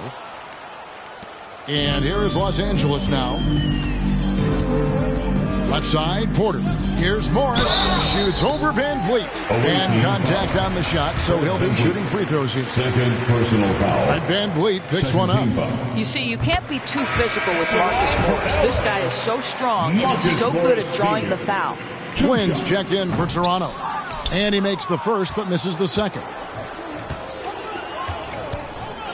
And here is Los Angeles now. Left side, Porter. Here's Morris. Shoots over Van Vliet. And contact on the shot, so he'll be shooting free throws here. Second personal foul. And Van Vliet picks one up. You see, you can't be too physical with Marcus Morris. This guy is so strong, and he's so good at drawing the foul. Flynn's checked in for Toronto. And he makes the first, but misses the second.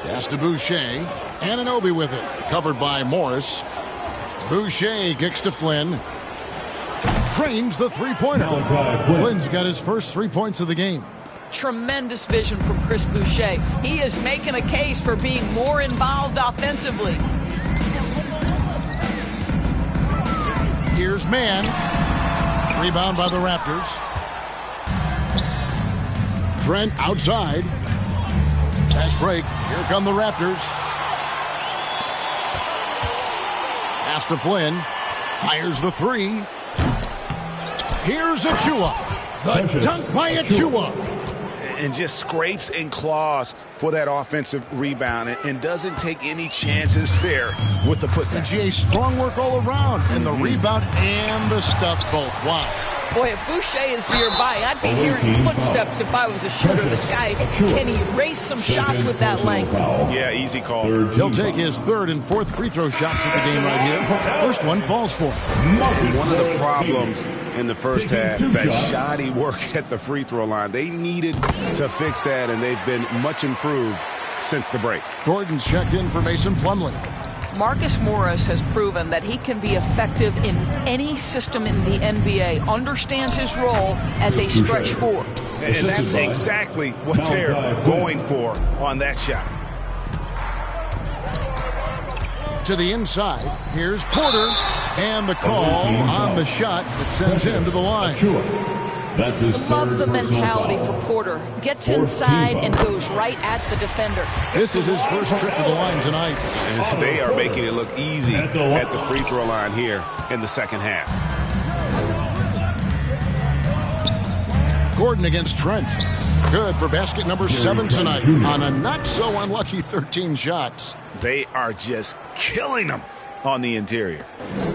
Pass to Boucher. Anunoby with it. Covered by Morris. Boucher kicks to Flynn. Drains the three-pointer. Flynn's got his first 3 points of the game. Tremendous vision from Chris Boucher. He is making a case for being more involved offensively. Here's Mann. Rebound by the Raptors. Trent outside. Fast break. Here come the Raptors. Pass to Flynn. Fires the 3. Here's Achua. The dunk by Achua. And just scrapes and claws for that offensive rebound and doesn't take any chances there with the putback. And GA, strong work all around. And the rebound and the stuff both. Wow. Boy, if Boucher is nearby, I'd be hearing footsteps if I was a shooter. This guy can erase some shots with that length. Yeah, easy call. He'll take his third and fourth free throw shots of the game right here. First one falls for him. One of the problems in the first half, that shoddy work at the free throw line. They needed to fix that, and they've been much improved since the break. Gordon's checked in for Mason Plumlee. Marcus Morris has proven that he can be effective in any system in the NBA, understands his role as a stretch 4. And that's exactly what they're going for on that shot. To the inside, here's Porter, and the call on the shot that sends him to the line. That's his Love the mentality for Porter. Gets inside and goes right at the defender. This is his first trip to the line tonight. And they are making it look easy at the free throw line here in the second half. Gordon against Trent. Good for basket number 7 tonight on a not-so-unlucky 13 shots. They are just killing them on the interior.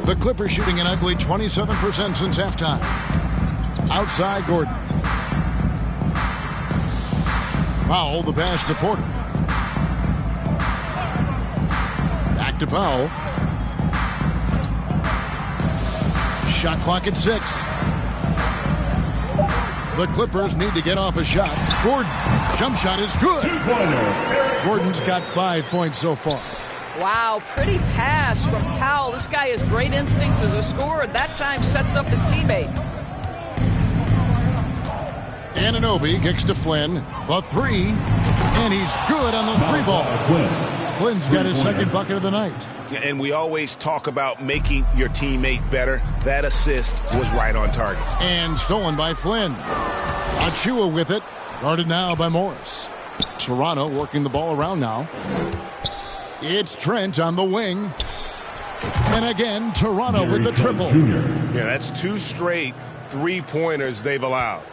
The Clippers shooting an ugly 27% since halftime. Outside Gordon. Powell, the pass to Porter. to Powell. Shot clock at 6. The Clippers need to get off a shot. Gordon, jump shot is good. Gordon's got 5 points so far. Wow, pretty pass from Powell. This guy has great instincts as a scorer. That time sets up his teammate. Anunoby kicks to Flynn. The 3. And he's good on the 3 ball. Flynn's got his second bucket of the night. And we always talk about making your teammate better. That assist was right on target. And stolen by Flynn. Achua with it. Guarded now by Morris. Toronto working the ball around now. It's Trent on the wing. And again, Toronto with the triple. Yeah, that's 2 straight 3-pointers they've allowed.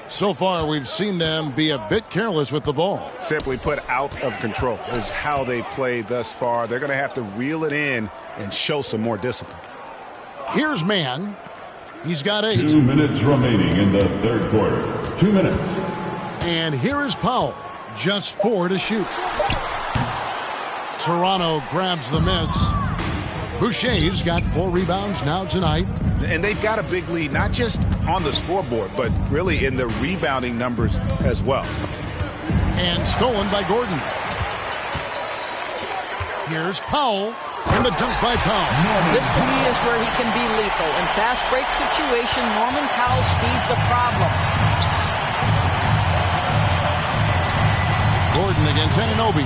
So far, we've seen them be a bit careless with the ball. Simply put, out of control is how they played thus far. They're going to have to reel it in and show some more discipline. Here's Mann. He's got 8. 2 minutes remaining in the third quarter. 2 minutes. And here is Powell. Just 4 to shoot. Toronto grabs the miss. Boucher's got 4 rebounds now tonight. And they've got a big lead, not just on the scoreboard, but really in the rebounding numbers as well. And stolen by Gordon. Here's Powell. And the dunk by Powell. This, to me, is where he can be lethal. In fast break situation, Norman Powell's speed's a problem. Gordon against Anunoby.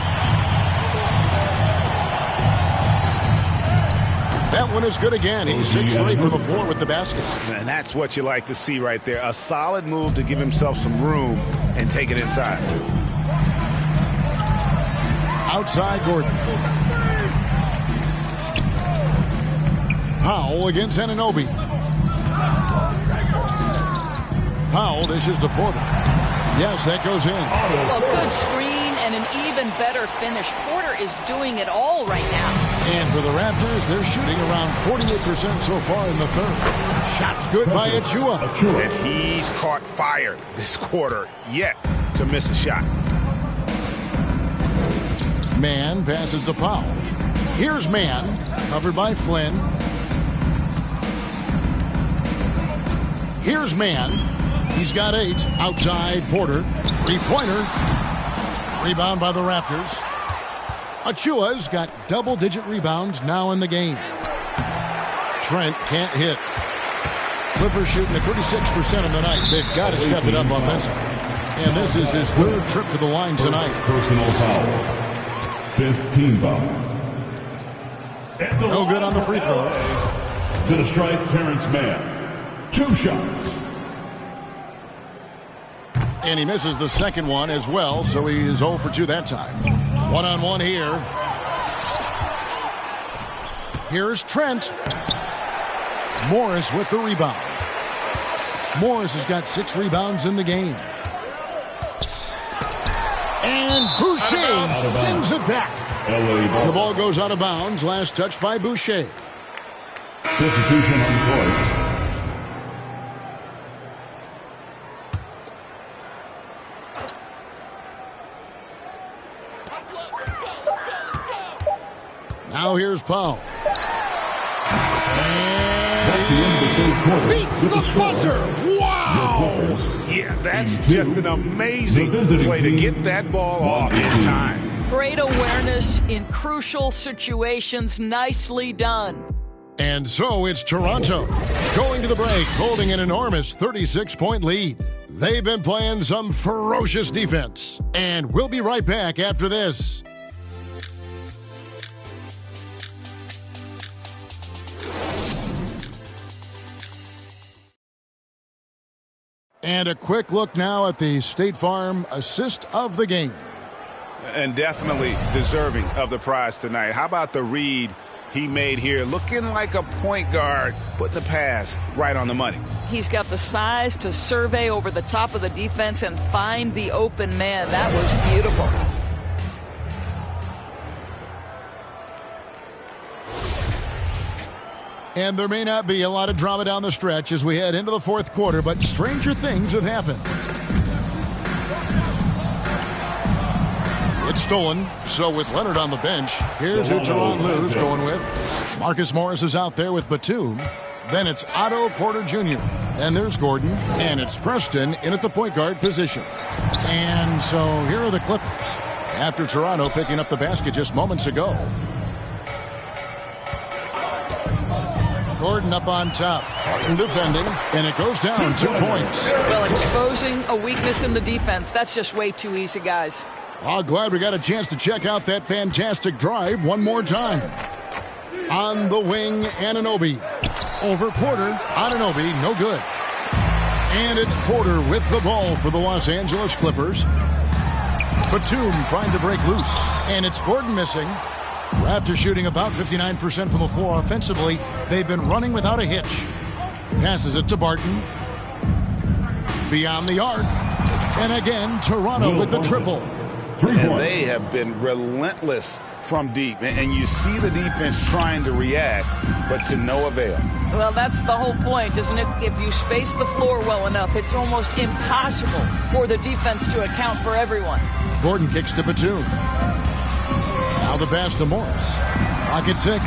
That one is good again. He's 6 for 8 from the floor with the basket. And that's what you like to see right there. A solid move to give himself some room and take it inside. Outside Gordon. Powell against Anunoby. Powell dishes to Porter. Yes, that goes in. A good screen and an even better finish. Porter is doing it all right now. And for the Raptors, they're shooting around 48% so far in the third. Shots good by Achua. And he's caught fire this quarter, yet to miss a shot. Mann passes to Powell. Here's Mann, covered by Flynn. Here's Mann. He's got 8. Outside Porter. 3-pointer. Rebound by the Raptors. Achua's got double-digit rebounds now in the game. Trent can't hit. Clippers shooting at 36% in the night. They've got to step it up offensively. And this is his 3rd trip to the line tonight. Personal foul. 15 foul. No good on the free throws. To the strike, Terrence Mann. 2 shots. And he misses the second one as well, so he is 0 for 2 that time. 1-on-1 here. Here's Trent. Morris with the rebound. Morris has got 6 rebounds in the game. And Boucher sends it back. The ball goes out of bounds. Last touch by Boucher. Substitution on the court. Now here's Powell. And beats the buzzer. Wow! Yeah, that's just an amazing play to get that ball off in time. Great awareness in crucial situations. Nicely done. And so it's Toronto going to the break, holding an enormous 36-point lead. They've been playing some ferocious defense. And we'll be right back after this. And a quick look now at the State Farm assist of the game. And definitely deserving of the prize tonight. How about the read he made here? Looking like a point guard, putting the pass right on the money. He's got the size to survey over the top of the defense and find the open man. That was beautiful. And there may not be a lot of drama down the stretch as we head into the fourth quarter, but stranger things have happened. It's stolen. So with Leonard on the bench, here's who Tyronn Lue's going with. Marcus Morris is out there with Batum. Then it's Otto Porter Jr. And there's Gordon. And it's Preston in at the point guard position. And so here are the Clippers. After Toronto picking up the basket just moments ago. Gordon up on top. Defending. And it goes down 2 points. Well, exposing a weakness in the defense. That's just way too easy, guys. Oh, glad we got a chance to check out that fantastic drive one more time. On the wing, Anunoby. Over Porter. Anunoby, no good. And it's Porter with the ball for the Los Angeles Clippers. Batum trying to break loose. And it's Gordon missing. Raptors shooting about 59% from the floor offensively. They've been running without a hitch. Passes it to Barton. Beyond the arc. And again, Toronto with the triple. And they have been relentless from deep. And you see the defense trying to react, but to no avail. Well, that's the whole point, isn't it? If you space the floor well enough, it's almost impossible for the defense to account for everyone. Gordon kicks to Batum. Now the pass to Morris. Rocket 6.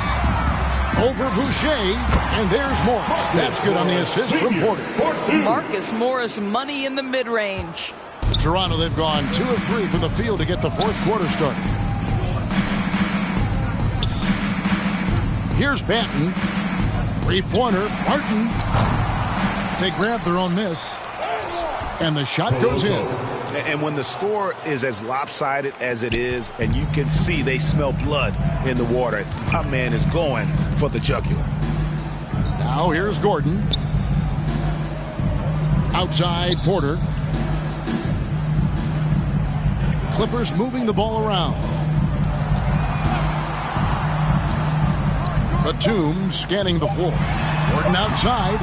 Over Boucher. And there's Morris. That's good on the assist from Porter. Marcus Morris, money in the mid-range. Toronto, they've gone 2 of 3 from the field to get the fourth quarter started. Here's Banton. Three-pointer. Barton. They grab their own miss. And the shot goes in. And when the score is as lopsided as it is, and you can see they smell blood in the water, my man is going for the jugular. Now here's Gordon. Outside Porter. Clippers moving the ball around. Batum scanning the floor. Gordon outside.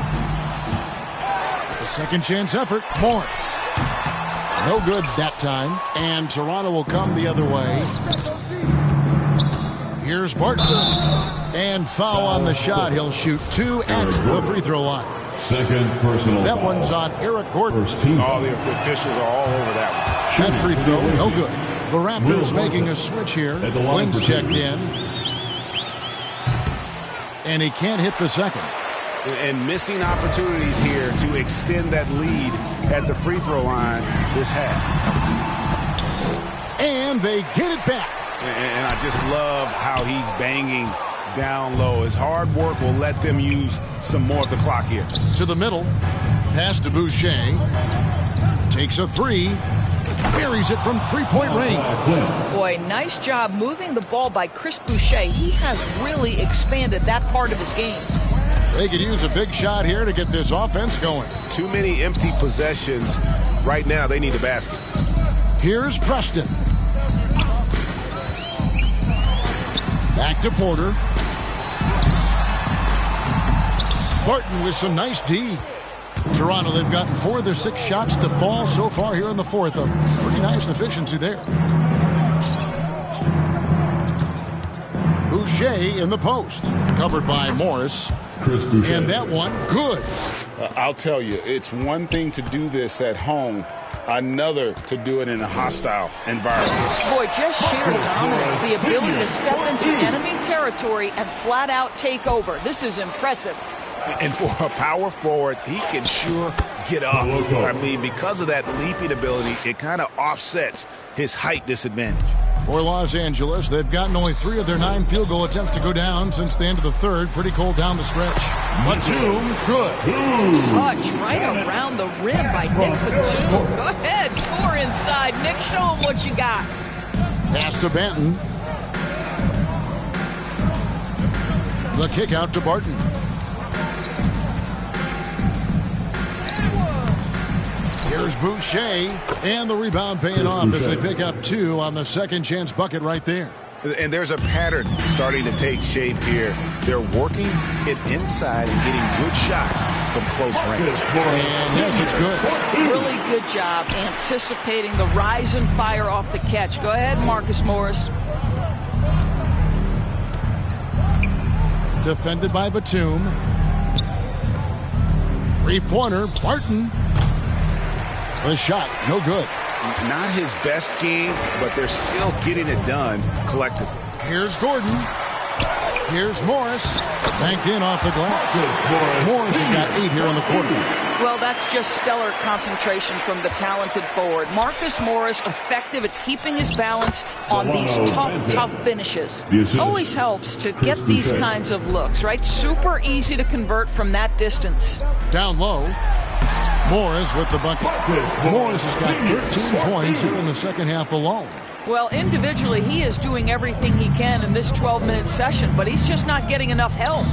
The second chance effort. Morris. No good that time. And Toronto will come the other way. Here's Barton. And foul on the shot. He'll shoot 2 at the free throw line. Second personal. That one's on Eric Gordon. All the officials are all over that one. That free throw, no good. The Raptors making a switch here. Flynn's checked in. And he can't hit the second. And missing opportunities here to extend that lead at the free throw line this half. And they get it back. And I just love how he's banging down low. His hard work will let them use some more of the clock here. To the middle. Pass to Boucher. Takes a 3. Buries it from three-point range. Boy, nice job moving the ball by Chris Boucher. He has really expanded that part of his game. They could use a big shot here to get this offense going. Too many empty possessions. Right now, they need a basket. Here's Preston. Back to Porter. Barton with some nice D. Toronto, they've gotten 4 of their 6 shots to fall so far here in the fourth. A pretty nice efficiency there. Boucher in the post. Covered by Morris. And that one, good. I'll tell you, it's one thing to do this at home, another to do it in a hostile environment. Boy, just sheer dominance, the ability to step into enemy territory and flat out take over. This is impressive. And for a power forward, he can sure get up. I mean, because of that leaping ability, it kind of offsets his height disadvantage. For Los Angeles, they've gotten only 3 of their 9 field goal attempts to go down since the end of the third. Pretty cold down the stretch. Batum, good. Touch right around the rim by Nick Batum. Go ahead, score inside. Nick, show him what you got. Pass to Banton. The kick out to Barton. Here's Boucher, and the rebound paying off as they pick up 2 on the second chance bucket right there. And there's a pattern starting to take shape here. They're working it inside and getting good shots from close range. And yes, it's good. Really good job anticipating the rise and fire off the catch. Go ahead, Marcus Morris. Defended by Batum. Three-pointer, Barton. The shot, no good. Not his best game, but they're still getting it done collectively. Here's Gordon. Here's Morris. Banked in off the glass. Morris has got 8 here in the quarter. Well, that's just stellar concentration from the talented forward. Marcus Morris effective at keeping his balance on these tough finishes. Always helps to get these kinds of looks, right? Super easy to convert from that distance. Down low. Morris with the bucket. Morris has got 13 points here in the second half alone. Well, individually, he is doing everything he can in this 12-minute session, but he's just not getting enough help.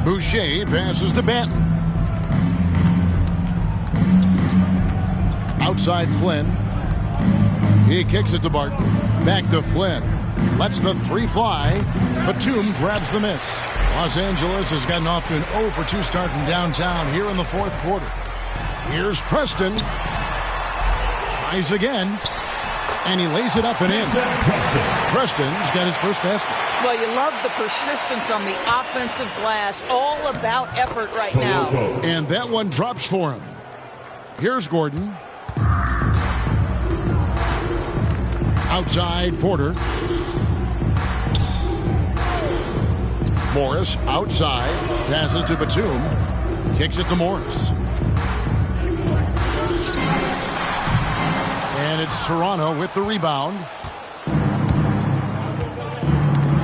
Boucher passes to Banton. Outside Flynn. He kicks it to Barton. Back to Flynn. Lets the 3 fly. Batum grabs the miss. Los Angeles has gotten off to an 0 for 2 start from downtown here in the fourth quarter. Here's Preston. Tries again. And he lays it up and in. Preston's got his first basket. Well, you love the persistence on the offensive glass. All about effort right now. And that one drops for him. Here's Gordon. Outside Porter. Morris outside. Passes to Batum. Kicks it to Morris. And it's Toronto with the rebound.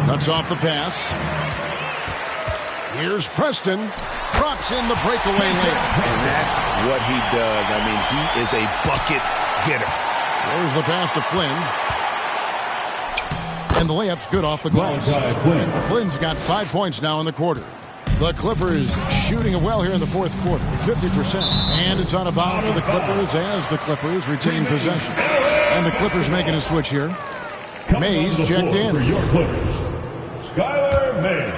Cuts off the pass. Here's Preston. Drops in the breakaway layup. And that's what he does. I mean, he is a bucket getter. There's the pass to Flynn. And the layup's good off the glass. Flynn's got 5 points now in the quarter. The Clippers shooting it well here in the fourth quarter, 50%. And it's out of bounds to the Clippers as the Clippers retain possession. And the Clippers making a switch here. Mays checked in. Skylar Mays.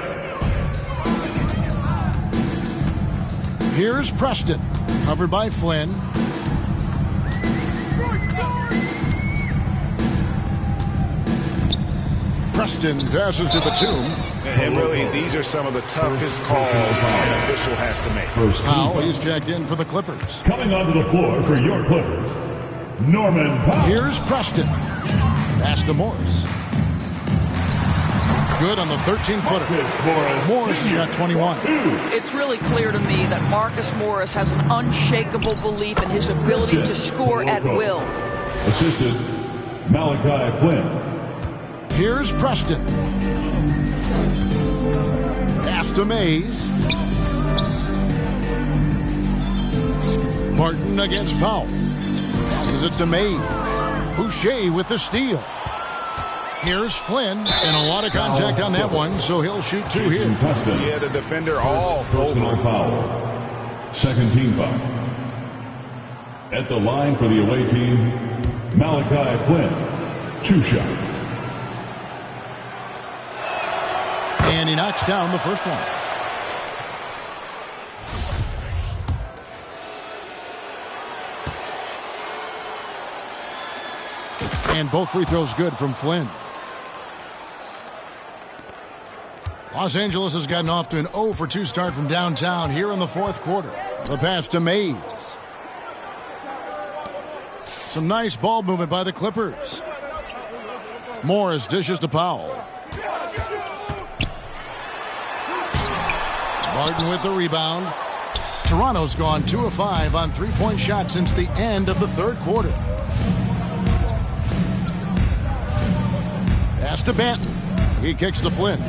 Here's Preston, covered by Flynn. Preston passes to Batum. And really, these are some of the toughest calls an official has to make. Powell, he's checked in for the Clippers. Coming onto the floor for your Clippers, Norman Powell. Here's Preston. Pass to Morris. Good on the 13-footer. Morris has got 21. It's really clear to me that Marcus Morris has an unshakable belief in his ability to score at will. Assistant, Malachi Flynn. Here's Preston. Pass to Mays. Barton against Powell. Passes it to Mays. Boucher with the steal. Here's Flynn, and a lot of contact on that one, so he'll shoot 2 here. Yeah, the defender all personal foul. Second team foul. At the line for the away team, Malachi Flynn. 2 shots. And he knocks down the first one. And both free throws good from Flynn. Los Angeles has gotten off to an 0 for 2 start from downtown here in the fourth quarter. The pass to Mays. Some nice ball movement by the Clippers. Morris dishes to Powell. Martin with the rebound. Toronto's gone 2 of 5 on 3-point shots since the end of the third quarter. Pass to Banton. He kicks to Flynn.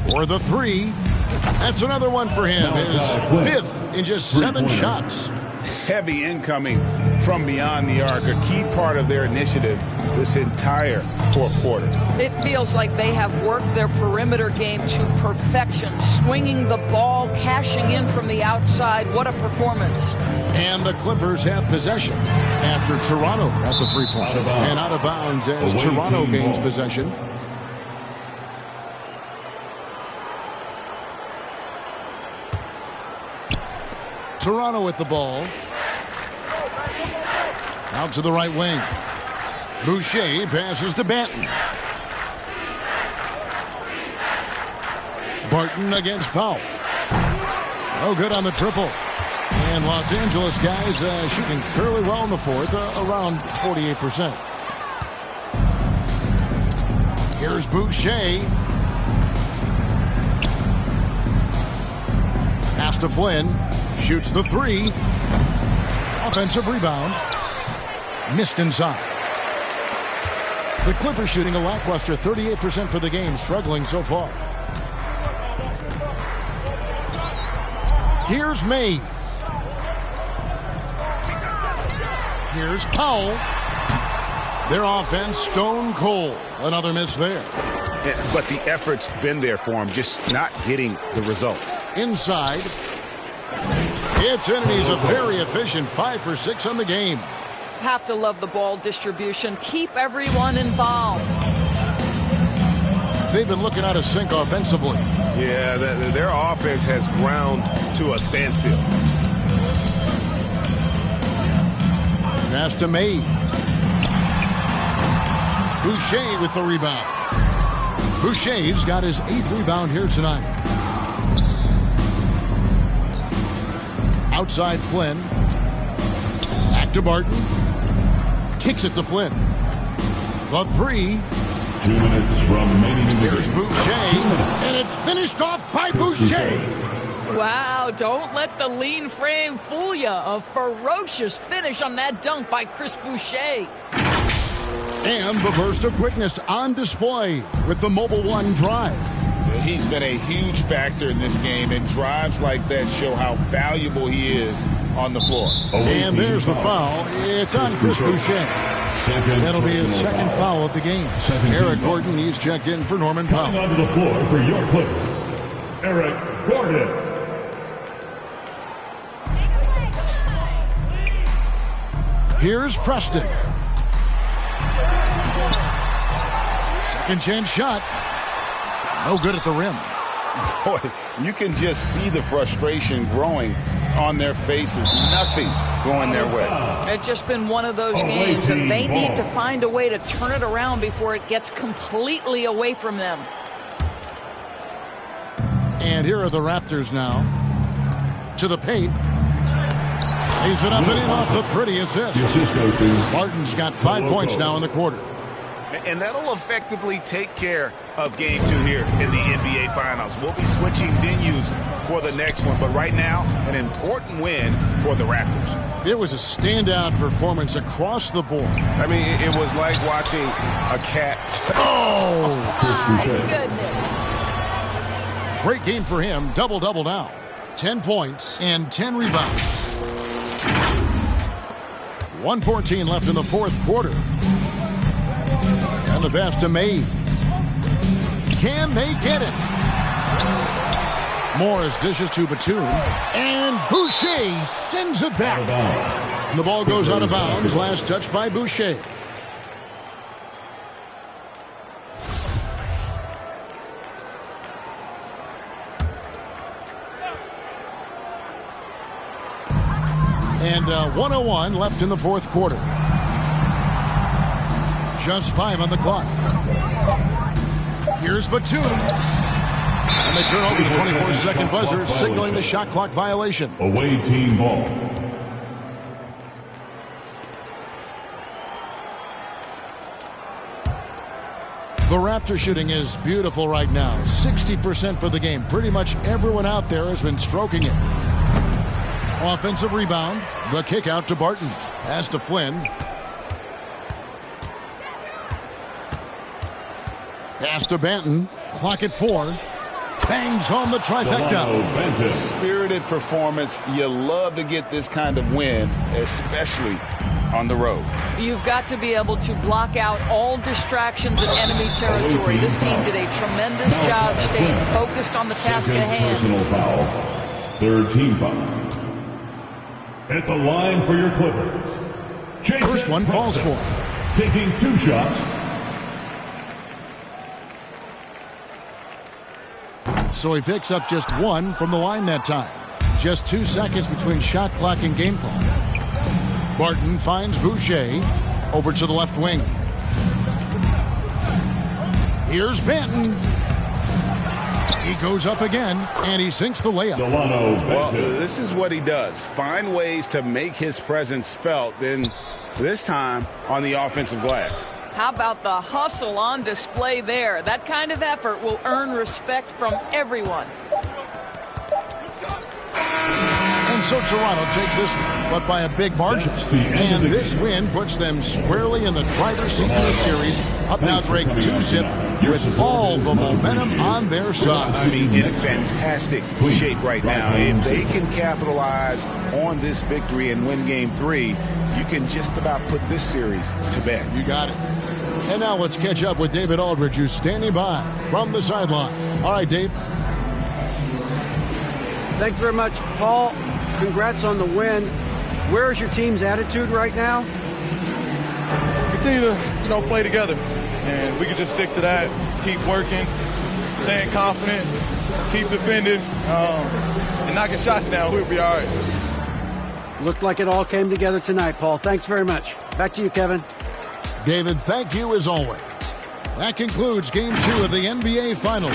For the 3. That's another one for him. His 5th in just 7 shots. Heavy incoming from beyond the arc, a key part of their initiative this entire fourth quarter. It feels like they have worked their perimeter game to perfection, swinging the ball, cashing in from the outside. What a performance. And the Clippers have possession after Toronto at the 3-point. And out of bounds as Toronto gains possession. Toronto with the ball. Out to the right wing. Boucher passes to Banton. Barton against Powell. Oh, good on the triple. And Los Angeles guys shooting fairly well in the fourth, around 48%. Here's Boucher. Pass to Flynn. Shoots the three. Offensive rebound. Missed inside. The Clippers shooting a lackluster 38% for the game, struggling so far. Here's Mays. Here's Powell. Their offense stone cold. Another miss there. But the effort's been there for him, just not getting the results. Inside. It's in, and he's a very efficient 5 for 6 on the game. Have to love the ball distribution. Keep everyone involved. They've been looking out of sync offensively. Yeah, their offense has ground to a standstill. Pass to Mays. Boucher with the rebound. Boucher's got his 8th rebound here tonight. Outside Flynn. Back to Barton. Kicks it to Flynn. The three. 2 minutes remaining in the Here's game. Boucher. And it's finished off by Boucher. Wow, don't let the lean frame fool you. A ferocious finish on that dunk by Chris Boucher. And the burst of quickness on display with the Mobile One drive. He's been a huge factor in this game, and drives like that show how valuable he is on the floor. And there's the foul. It's on Chris Boucher. That'll be his second foul of the game. Eric Gordon, he's checked in for Norman Powell. Coming onto the floor for your Clippers, Eric Gordon. Here's Preston. Second chance shot. No good at the rim. Boy, you can just see the frustration growing on their faces. Nothing going their way. It's just been one of those games, and they need to find a way to turn it around before it gets completely away from them. And here are the Raptors now. To the paint. Lays it up and in off the pretty assist. Martin's got 5 points now in the quarter. And that'll effectively take care of Game 2 here in the NBA Finals. We'll be switching venues for the next one, but right now, an important win for the Raptors. It was a standout performance across the board. I mean, it was like watching a cat. Oh! My goodness. Great game for him. Double-double now. 10 points and 10 rebounds. 1:14 left in the fourth quarter. And the pass to Mays. Can they get it? Morris dishes to Batum. And Boucher sends it back. And the ball goes out of bounds. Last touch by Boucher. And 1:01 left in the fourth quarter. Just 5 on the clock. Here's Batum. And they turn over the 24-second buzzer, signaling the shot clock violation. Away team ball. The Raptor shooting is beautiful right now. 60% for the game. Pretty much everyone out there has been stroking it. Offensive rebound. The kick out to Barton. Pass to Flynn. Pass to Banton. Clock at 4. Bangs home the trifecta. Spirited performance. You love to get this kind of win, especially on the road. You've got to be able to block out all distractions in enemy territory. This team did a tremendous job staying focused on the task at hand. Personal foul. Third team foul. At the line for your Clippers. First one falls for. Taking 2 shots. So he picks up just 1 from the line that time. Just 2 seconds between shot clock and game clock. Barton finds Boucher over to the left wing. Here's Banton. He goes up again, and he sinks the layup. Well, this is what he does. Find ways to make his presence felt, then this time on the offensive glass. How about the hustle on display there? That kind of effort will earn respect from everyone. And so Toronto takes this one, but by a big margin. And this win puts them squarely in the driver's seat of the series, up now Greg 2-zip with all the momentum on their side. I mean, in fantastic shape right now. If they can capitalize on this victory and win Game 3, you can just about put this series to bed. You got it. And now let's catch up with David Aldridge, who's standing by from the sideline. All right, Dave. Thanks very much, Paul. Congrats on the win. Where's your team's attitude right now? Continue to, play together. And we can just stick to that, keep working, staying confident, keep defending, and knocking shots down. We'll be all right. Looked like it all came together tonight, Paul. Thanks very much. Back to you, Kevin. David, thank you as always. That concludes Game 2 of the NBA Finals.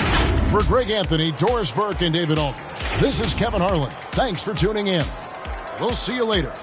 For Greg Anthony, Doris Burke, and David Aldridge, this is Kevin Harlan. Thanks for tuning in. We'll see you later.